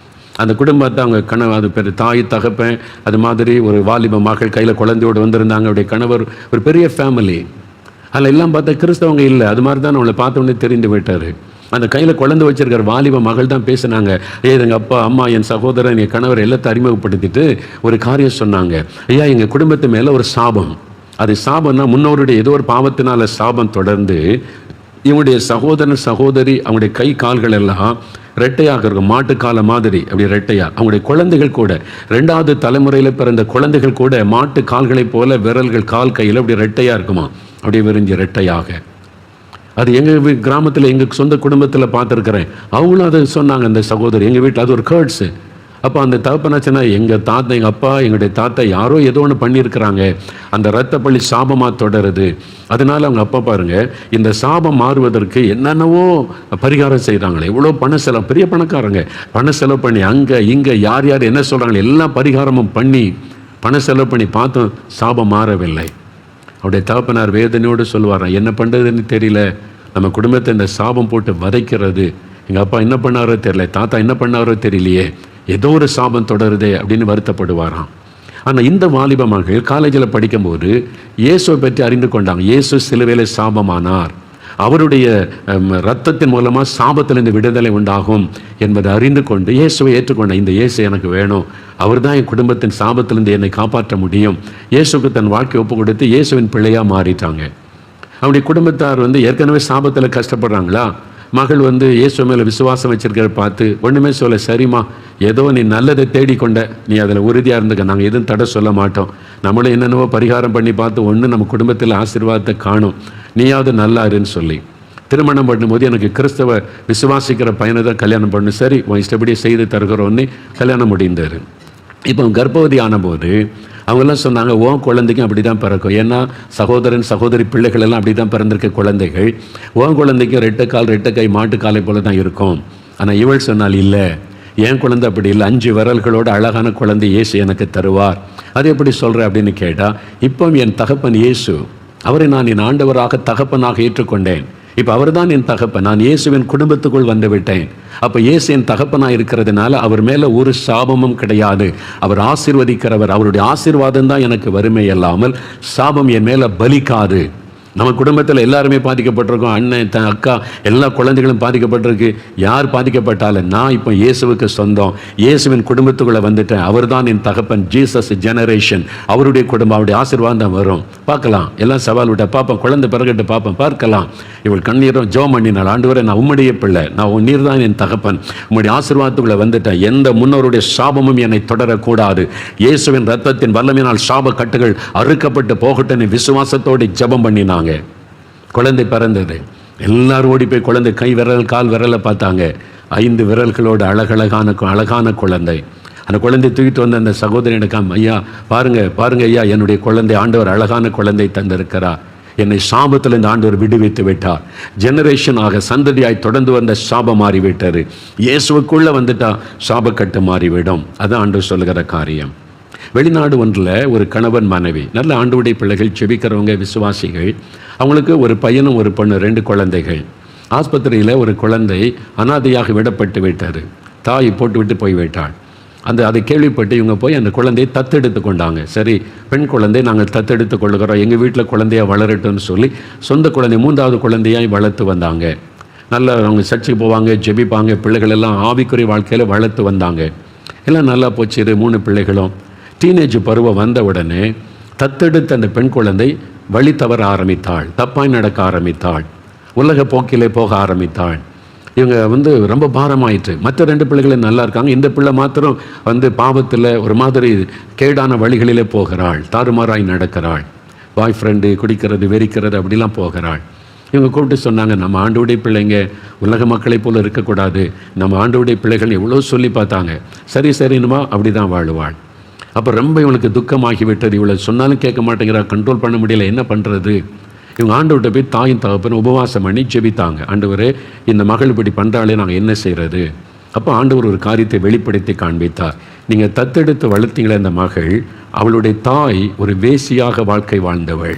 அந்த குடும்பத்தை அவங்க கணவர், அது பேர் தாய் தகப்பன், அது மாதிரி ஒரு வாலிப மகள் கையில் குழந்தையோடு வந்திருந்தாங்க. அவருடைய கணவர், ஒரு பெரிய ஃபேமிலி. அதில் எல்லாம் பார்த்தா கிறிஸ்தவங்க இல்லை. அது மாதிரி தான் அவளை பார்த்தோன்னே தெரிந்து விட்டார். அந்த கையில் குழந்தை வச்சிருக்கிற வாலிப மகள் தான் பேசினாங்க. எங்கள் அப்பா, அம்மா, என் சகோதரன், என் கணவர் எல்லாத்தையும் அறிமுகப்படுத்திட்டு ஒரு காரியம் சொன்னாங்க. ஐயா, எங்கள் குடும்பத்து மேலே ஒரு சாபம். அது சாபம்னா முன்னோருடைய ஏதோ ஒரு பாவத்தினால சாபம் தொடர்ந்து இவங்களுடைய சகோதரன் சகோதரி அவங்களுடைய கை கால்கள் எல்லாம் ரெட்டையாக இருக்கும், மாட்டுக்கால மாதிரி அப்படி ரெட்டையா. அவங்களுடைய குழந்தைகள் கூட 2வது தலைமுறையில் பிறந்த குழந்தைகள் கூட மாட்டு கால்களைப் போல விரல்கள், கால், கையில் அப்படி ரெட்டையாக இருக்குமா, அப்படியே விரிஞ்சு ரெட்டையாக. அது எங்கள் கிராமத்தில் எங்கள் சொந்த குடும்பத்தில் பார்த்துருக்குறேன். அவங்களும் அதை சொன்னாங்க. அந்த சகோதரி எங்கள் வீட்டில் அது ஒரு கேர்ட்ஸு. அப்போ அந்த தகப்பனாச்சுன்னா, எங்கள் தாத்தா, எங்கள் அப்பா, எங்களுடைய தாத்தா யாரோ ஏதோ ஒன்று பண்ணியிருக்கிறாங்க, அந்த இரத்த பழி சாபமாக தொடருது. அதனால அவங்க அப்பா பாருங்க, இந்த சாபம் மாறுவதற்கு என்னென்னவோ பரிகாரம் செய்கிறாங்களே. எவ்வளோ பண செலவு, பெரிய பணக்காரங்க பண செலவு பண்ணி அங்கே இங்கே யார் யார் என்ன சொல்கிறாங்களே எல்லா பரிகாரமும் பண்ணி பண செலவு பண்ணி பார்த்தோம், சாபம் மாறவில்லை. அவருடைய தகப்பனார் வேதனையோடு சொல்லுவாராம், என்ன பண்ணுறதுன்னு தெரியல, நம்ம குடும்பத்தை இந்த சாபம் போட்டு வதைக்கிறது. எங்கள் அப்பா என்ன பண்ணாரோ தெரியல, தாத்தா என்ன பண்ணாரோ தெரியலையே, ஏதோ ஒரு சாபம் தொடருதே அப்படின்னு வருத்தப்படுவாராம். ஆனால் இந்த வாலிப மகள் காலேஜில் படிக்கும்போது இயேசுவை பற்றி அறிந்து கொண்டாங்க. இயேசு சிலுவையிலே சாபமானார், அவருடைய இரத்தத்தின் மூலமாக சாபத்திலிருந்து விடுதலை உண்டாகும் என்பதை அறிந்து கொண்டு இயேசுவை ஏற்றுக்கொண்ட. இந்த இயேசு எனக்கு வேணும், அவர் தான் என் குடும்பத்தின் சாபத்திலிருந்து என்னை காப்பாற்ற முடியும். இயேசுக்கு தன் வாழ்க்கை ஒப்பு கொடுத்து இயேசுவின் பிள்ளையாக மாறிட்டாங்க. அவருடைய குடும்பத்தார் ஏற்கனவே சாபத்தில் கஷ்டப்படுறாங்களா? மகள் இயேசு மேலே விசுவாசம் வச்சிருக்கிற பார்த்து ஒன்றுமே சொல்ல, சரிம்மா ஏதோ நீ நல்லதை தேடிக்கொண்ட, நீ அதில் உறுதியாக இருந்துக்க, நாங்கள் எதுவும் தடை சொல்ல மாட்டோம். நம்மளும் என்னென்னவோ பரிகாரம் பண்ணி பார்த்து ஒன்று நம்ம குடும்பத்தில் ஆசீர்வாதத்தை காணும், நீயாவது நல்லா இருன்னு சொல்லி திருமணம் பண்ணும்போது எனக்கு கிறிஸ்தவ விசுவாசிக்கிற பையனை தான் கல்யாணம் பண்ணு, சரி உன் இஷ்டப்படியே செய்து தருகிறோன்னு கல்யாணம் முடிந்தார். இப்போ கர்ப்பவதி ஆனபோது அவங்கெல்லாம் சொன்னாங்க, உன் குழந்தைக்கும் அப்படி தான் பிறக்கும், ஏன்னா சகோதரன் சகோதரி பிள்ளைகள் எல்லாம் அப்படி தான் பிறந்திருக்க குழந்தைகள், உன் குழந்தைக்கும் ரெட்டை கை மாட்டுக்காலை போல தான் இருக்கும். ஆனால் இவள் சொன்னால் இல்லை, என் குழந்தை அப்படி இல்லை, 5 விரல்களோட அழகான குழந்தை இயேசு எனக்கு தருவார். அது எப்படி சொல்கிற அப்படின்னு கேட்டால், இப்போ என் தகப்பன் இயேசு, அவரை நான் என் ஆண்டவராக தகப்பனாக ஏற்றுக்கொண்டேன். இப்போ அவர் தான் என் தகப்பன், நான் இயேசுவின் குடும்பத்துக்குள் வந்து விட்டேன். அப்போ இயேசு என் தகப்பனாக இருக்கிறதுனால அவர் மேலே ஒரு சாபமும் கிடையாது. அவர் ஆசீர்வதிக்கிறவர், அவருடைய ஆசீர்வாதம் தான் எனக்கு வறுமை இல்லாமல் சாபம் என் மேலே பலிக்காது. நம்ம குடும்பத்தில் எல்லாருமே பாதிக்கப்பட்டிருக்கோம், அண்ணன் அக்கா எல்லா குழந்தைகளும் பாதிக்கப்பட்டிருக்கு. யார் பாதிக்கப்பட்டாலும் நான் இப்போ இயேசுவுக்கு சொந்தம், இயேசுவின் குடும்பத்துக்குள்ளே வந்துட்டேன். அவர் தான் என் தகப்பன், ஜீசஸ் ஜெனரேஷன், அவருடைய குடும்பம், அவருடைய ஆசீர்வாதம் தான் வரும். பார்க்கலாம், எல்லாம் சவால் விட்ட பார்ப்போம், குழந்தை பிறகிட்டு பார்ப்போம், பார்க்கலாம். இவள் கண்ணீரும் ஜெபம் பண்ணினாள், ஆண்டவரே நான் உம்முடைய பிள்ளை, நான் நீர் தான் என் தகப்பன், உம்முடைய ஆசீர்வாதத்துக்குள்ளே வந்துட்டேன், எந்த முன்னோருடைய சாபமும் என்னை தொடரக்கூடாது, இயேசுவின் ரத்தத்தின் வல்லமையினால் சாப கட்டுகள் அறுக்கப்பட்டு போகட்டும் விசுவாசத்தோடு ஜெபம் பண்ணினாங்க. குழந்தை பிறந்தது. எல்லாரும் ஓடி போய் குழந்தை கை விரல் கால் விரலை பார்த்தாங்க. 5 விரல்களோட அழகான குழந்தை. அந்த குழந்தை தூக்கிட்டு வந்த அந்த சகோதரனுக்காம், ஐயா பாருங்க ஐயா, என்னுடைய குழந்தை ஆண்டவர் அழகான குழந்தை தந்திருக்கிறார், என்னை சாபத்தில் இந்த ஆண்டவர் விடுவித்து விட்டார். ஜெனரேஷனாக சந்ததியாய் தொடர்ந்து வந்த சாபம் மாறிவிட்டார். இயேசுவுக்குள்ளே வந்துட்டா சாபக்கட்டு மாறிவிடும். அதான் ஆண்டவர் சொல்லுகிற காரியம். வெளிநாடு ஒன்றில் ஒரு கணவன் மனைவி, நல்ல ஆண்டவருடைய பிள்ளைகள், செபிக்கிறவங்க, விசுவாசிகள். அவங்களுக்கு ஒரு பையனும் ஒரு பொண்ணு, 2 குழந்தைகள். ஆஸ்பத்திரியில் ஒரு குழந்தை அனாதையாக விடப்பட்டு விட்டார். தாய் போட்டு விட்டு போய் விட்டாள். அதை கேள்விப்பட்டு இவங்க போய் அந்த குழந்தையை தத்தெடுத்து கொண்டாங்க. சரி, பெண் குழந்தை நாங்கள் தத்தெடுத்து கொள்ளுகிறோம், எங்கள் வீட்டில் குழந்தையாக வளரட்டும்னு சொல்லி சொந்த குழந்தை 3வது குழந்தையாய் வளர்த்து வந்தாங்க. நல்லா அவங்க சர்ச்சுக்கு போவாங்க, ஜெபிப்பாங்க, பிள்ளைகள் எல்லாம் ஆவிக்குரிய வாழ்க்கையில் வளர்த்து வந்தாங்க. எல்லாம் நல்லா போச்சு. 3 பிள்ளைகளும் டீனேஜ் பருவம் வந்த உடனே தத்தெடுத்த அந்த பெண் குழந்தை வழி தவற ஆரம்பித்தாள், தப்பாய் நடக்க ஆரம்பித்தாள், உலக போக்கிலே போக ஆரம்பித்தாள். இவங்க ரொம்ப பாரமாயிற்று. மற்ற 2 பிள்ளைகளும் நல்லா இருக்காங்க, இந்த பிள்ளை மாத்திரம் பாவத்தில் ஒரு மாதிரி கேடான வழிகளிலே போகிறாள், தாறுமாறாய் நடக்கிறாள், பாய் ஃப்ரெண்டு, குடிக்கிறது, வெறிக்கிறது, அப்படிலாம் போகிறாள். இவங்க கூப்பிட்டு சொன்னாங்க, நம்ம ஆண்டவருடைய பிள்ளைங்க உலக மக்களை போல் இருக்கக்கூடாது, நம்ம ஆண்டவருடைய பிள்ளைகள் எவ்வளோ சொல்லி பார்த்தாங்க, சரின்னுமா அப்படி தான் வாழுவாள். அப்போ ரொம்ப இவளுக்கு துக்கமாகி விட்டது. இவளை சொன்னாலும் கேட்க மாட்டேங்கிறா, கண்ட்ரோல் பண்ண முடியல, என்ன பண்ணுறது? இவங்க ஆண்டவர்கிட்ட போய் தாயின் தகப்பன் உபவாசம் பண்ணி ஜெபித்தாங்க. ஆண்டவரே, இந்த மகள் இப்படி பண்ணுறாலே நாங்கள் என்ன செய்கிறது? அப்போ ஆண்டவர் ஒரு காரியத்தை வெளிப்படுத்தி காண்பித்தார். நீங்கள் தத்தெடுத்து வளர்த்தீங்களே இந்த மகள், அவளுடைய தாய் ஒரு வேசியாக வாழ்க்கை வாழ்ந்தவள்.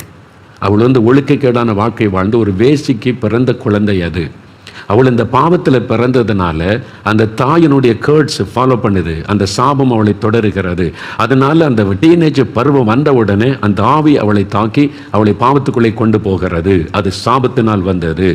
அவள் ஒழுக்கக்கேடான வாழ்க்கை வாழ்ந்து ஒரு வேசிக்கு பிறந்த குழந்தை அது. அவள் இந்த பாவத்தில் பிறந்ததுனால அந்த தாயினுடைய கேர்ட்ஸ் ஃபாலோ பண்ணுது, அந்த சாபம் அவளை தொடருகிறது. அதனால் அந்த டீனேஜ் பருவம் வந்த உடனே அந்த ஆவி அவளை தாக்கி அவளை பாவத்துக்குள்ளே கொண்டு போகிறது. அது சாபத்தினால் வந்தது.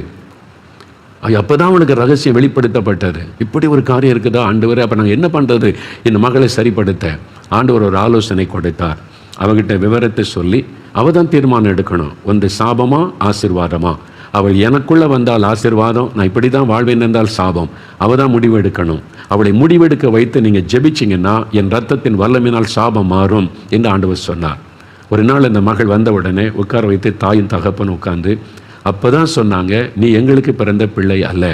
அப்போதான் அவனுக்கு ரகசியம் வெளிப்படுத்தப்பட்டது. இப்படி ஒரு காரியம் இருக்குதா ஆண்டவரே, அப்போ நாங்கள் என்ன பண்ணுறது? இந்த மகளை சரிப்படுத்த ஆண்டவர் ஒரு ஆலோசனை கொடுத்தார். அவகிட்ட விவரத்தை சொல்லி அவள் தான் தீர்மானம் எடுக்கணும், ஒன்று சாபமா ஆசீர்வாதமா. அவள் எனக்குள்ளே வந்தால் ஆசீர்வாதம், நான் இப்படி தான் வாழ்வேன் என்றால் சாபம். அவள் தான் முடிவு எடுக்கணும். அவளை முடிவெடுக்க வைத்து நீங்கள் ஜெபிச்சிங்கன்னா என் ரத்தத்தின் வல்லமையினால் சாபம் மாறும் என்று ஆண்டவர் சொன்னார். ஒரு நாள் இந்த மகள் வந்த உடனே உட்கார வைத்து தாயின் தகப்பன் உட்கார்ந்து அப்போ தான் சொன்னாங்க, நீ எங்களுக்கு பிறந்த பிள்ளை அல்ல,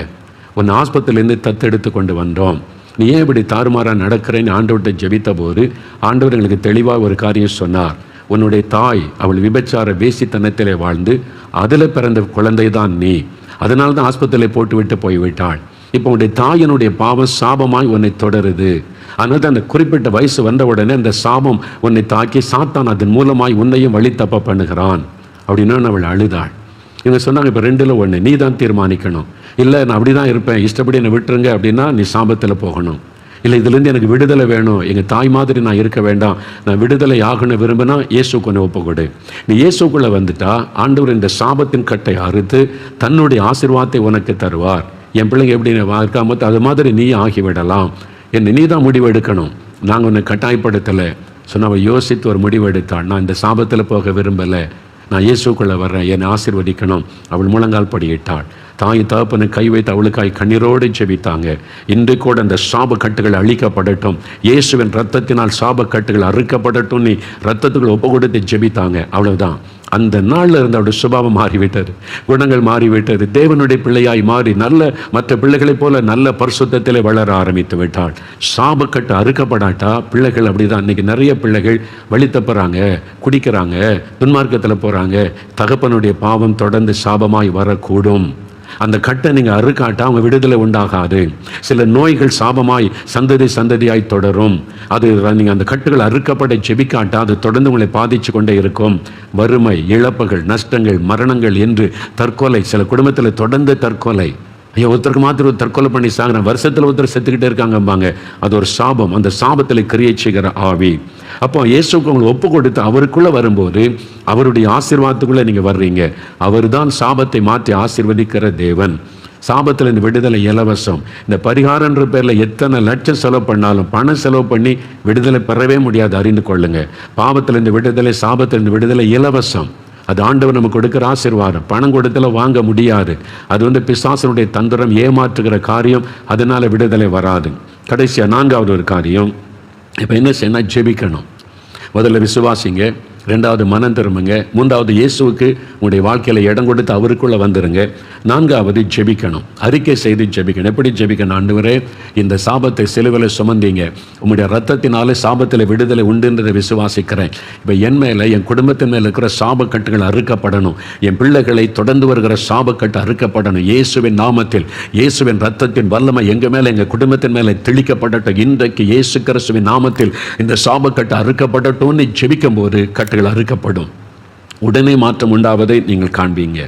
உன் ஆஸ்பத்திரியிலேருந்து தத்தெடுத்து கொண்டு வந்தோம், நீ ஏன் இப்படி தாறுமாறாக நடக்கிறேன்னு ஆண்டவர்கிட்ட ஜெபித்த போது ஆண்டவர் எங்களுக்கு தெளிவாக ஒரு காரியம் சொன்னார். உன்னுடைய தாய் அவள் விபச்சார வேசித்தனத்திலே வாழ்ந்து அதில் பிறந்த குழந்தை தான் நீ, அதனால தான் ஆஸ்பத்திரியில் போட்டு விட்டு போய்விட்டாள். இப்போ உன்னுடைய தாயினுடைய பாவம் சாபமாய் உன்னை தொடருது. அதனால தான் அந்த குறிப்பிட்ட வயசு வந்த உடனே அந்த சாபம் உன்னை தாக்கி சாத்தான் அதன் மூலமாய் உன்னையும் வழி தப்ப பண்ணுகிறான் அப்படின்னா அவள் அழுதாள். இவங்க சொன்னாங்க, இப்போ 2ல் 1 நீ தான் தீர்மானிக்கணும். இல்லை நான் அப்படி தான் இருப்பேன், இஷ்டப்படி என்னை விட்டுருங்க அப்படின்னா நீ சாபத்தில் போகணும். இல்லை இதுலேருந்து எனக்கு விடுதலை வேணும், எங்கள் தாய் மாதிரி நான் இருக்க வேண்டாம், நான் விடுதலை ஆகணும் விரும்பினா இயேசுக்கு ஒன்று ஒப்புக்கொடு. நீ இயேசுக்குள்ளே வந்துட்டா ஆண்டவர் இந்த சாபத்தின் கட்டை அறுத்து தன்னுடைய ஆசீர்வாதத்தை உனக்கு தருவார். என் பிள்ளைங்க எப்படி இருக்காம அது மாதிரி நீ ஆகிவிடலாம். நீ தான் முடிவு எடுக்கணும், நாங்கள் உன்னை கட்டாயப்படுத்தலை. சொன்ன அவள் யோசித்து ஒரு முடிவு எடுத்தாள். நான் இந்த சாபத்தில் போக விரும்பலை, நான் இயேசுக்குள்ளே வர்றேன், என்னை ஆசீர்வதிக்கணும். அவள் முழங்கால் படியிட்டாள். தாய் தகப்பனை கை வைத்து அவளுக்காய் கண்ணீரோடு ஜெபித்தாங்க. இன்று கூட அந்த சாப கட்டுகள் அழிக்கப்படட்டும், இயேசுவின் ரத்தத்தினால் சாப கட்டுகள் அறுக்கப்படட்டும், நீ ரத்தத்துக்குள் ஒப்பு கொடுத்து ஜெபித்தாங்க. அவ்வளவுதான். அந்த நாளில் இருந்து அவருடைய சுபாவம் மாறிவிட்டது, குணங்கள் மாறிவிட்டது. தேவனுடைய பிள்ளையாய் மாறி நல்ல மற்ற பிள்ளைகளைப் போல நல்ல பரிசுத்தத்திலே வளர ஆரம்பித்து விட்டாள். சாபக்கட்டு அறுக்கப்படாட்டா பிள்ளைகள் அப்படிதான். இன்னைக்கு நிறைய பிள்ளைகள் வழி தப்புறாங்க, குடிக்கிறாங்க, துன்மார்க்கத்தில் போகிறாங்க. தகப்பனுடைய பாவம் தொடர்ந்து சாபமாய் வரக்கூடும். அந்த கட்டை நீங்கள் அறுக்காட்டா அவங்க விடுதலை உண்டாகாது. சில நோய்கள் சாபமாய் சந்ததியாய் தொடரும். அது நீங்கள் அந்த கட்டுகள் அறுக்கப்பட ஜெபிக்காட்டா அது தொடர்ந்து உங்களை பாதிச்சு கொண்டே இருக்கும். வறுமை, இழப்புகள், நஷ்டங்கள், மரணங்கள் என்று தற்கொலை, சில குடும்பத்தில் தொடர்ந்து தற்கொலை. ஐயோ, ஒருத்தருக்கு மாத்திரம் தற்கொலை பண்ணி சாகுற, வருஷத்தில் ஒருத்தர் செத்துக்கிட்டே இருக்காங்கம்பாங்க. அது ஒரு சாபம். அந்த சாபத்தில் கிரியை செய்கிற ஆவி. அப்போ இயேசுக்கு உங்களை ஒப்பு கொடுத்து அவருக்குள்ளே வரும்போது அவருடைய ஆசீர்வாதத்துக்குள்ளே நீங்கள் வர்றீங்க. அவர் தான் சாபத்தை மாற்றி ஆசீர்வதிக்கிற தேவன். சாபத்தில் இந்த விடுதலை இலவசம். இந்த பரிகாரன்ற பேரில் எத்தனை லட்சம் செலவு பண்ணாலும் பணம் செலவு பண்ணி விடுதலை பெறவே முடியாது, அறிந்து கொள்ளுங்க. பாவத்தில் இந்த விடுதலை, சாபத்தில் இந்த விடுதலை இலவசம். அது ஆண்டவர் நமக்கு கொடுக்குற ஆசீர்வாதம். பணம் கொடுத்தல வாங்க முடியாது. அது பிசாசனுடைய தந்திரம், ஏமாற்றுகிற காரியம். அதனால விடுதலை வராது. கடைசியாக 4வது ஒரு காரியம். இப்போ என்ன செய்யணும்? ஜெபிக்கணும். முதல்ல விசுவாசிங்க, 2வது மனம் திரும்புங்க, 3வது இயேசுவுக்கு உங்களுடைய வாழ்க்கையில் இடம் கொடுத்து அவருக்குள்ளே வந்துடுங்க. 4வது ஜெபிக்கணும். அறிக்கை செய்து ஜெபிக்கணும். எப்படி ஜெபிக்கணும்? ஆண்டவரே, இந்த சாபத்தை சிலுவையில் சுமந்தீங்க, உங்களுடைய ரத்தத்தினால சாபத்தில் விடுதலை உண்டுன்றதை விசுவாசிக்கிறேன். இப்போ என் மேலே, என் குடும்பத்தின் மேலே இருக்கிற சாபக்கட்டுகள் அறுக்கப்படணும். என் பிள்ளைகளை தொடர்ந்து வருகிற சாபக்கட்டு அறுக்கப்படணும். இயேசுவின் நாமத்தில், இயேசுவின் ரத்தத்தின் வல்லமை எங்கள் மேலே, எங்கள் குடும்பத்தின் மேலே தெளிக்கப்படட்டும். இன்றைக்கு இயேசு கிறிஸ்துவின் நாமத்தில் இந்த சாபக்கட்டு அறுக்கப்படட்டும்னு ஜெபிக்கும் போது கட்டுகள் அறுக்கப்படும். உடனே மாற்றம் உண்டாவதை நீங்கள் காண்பீங்க.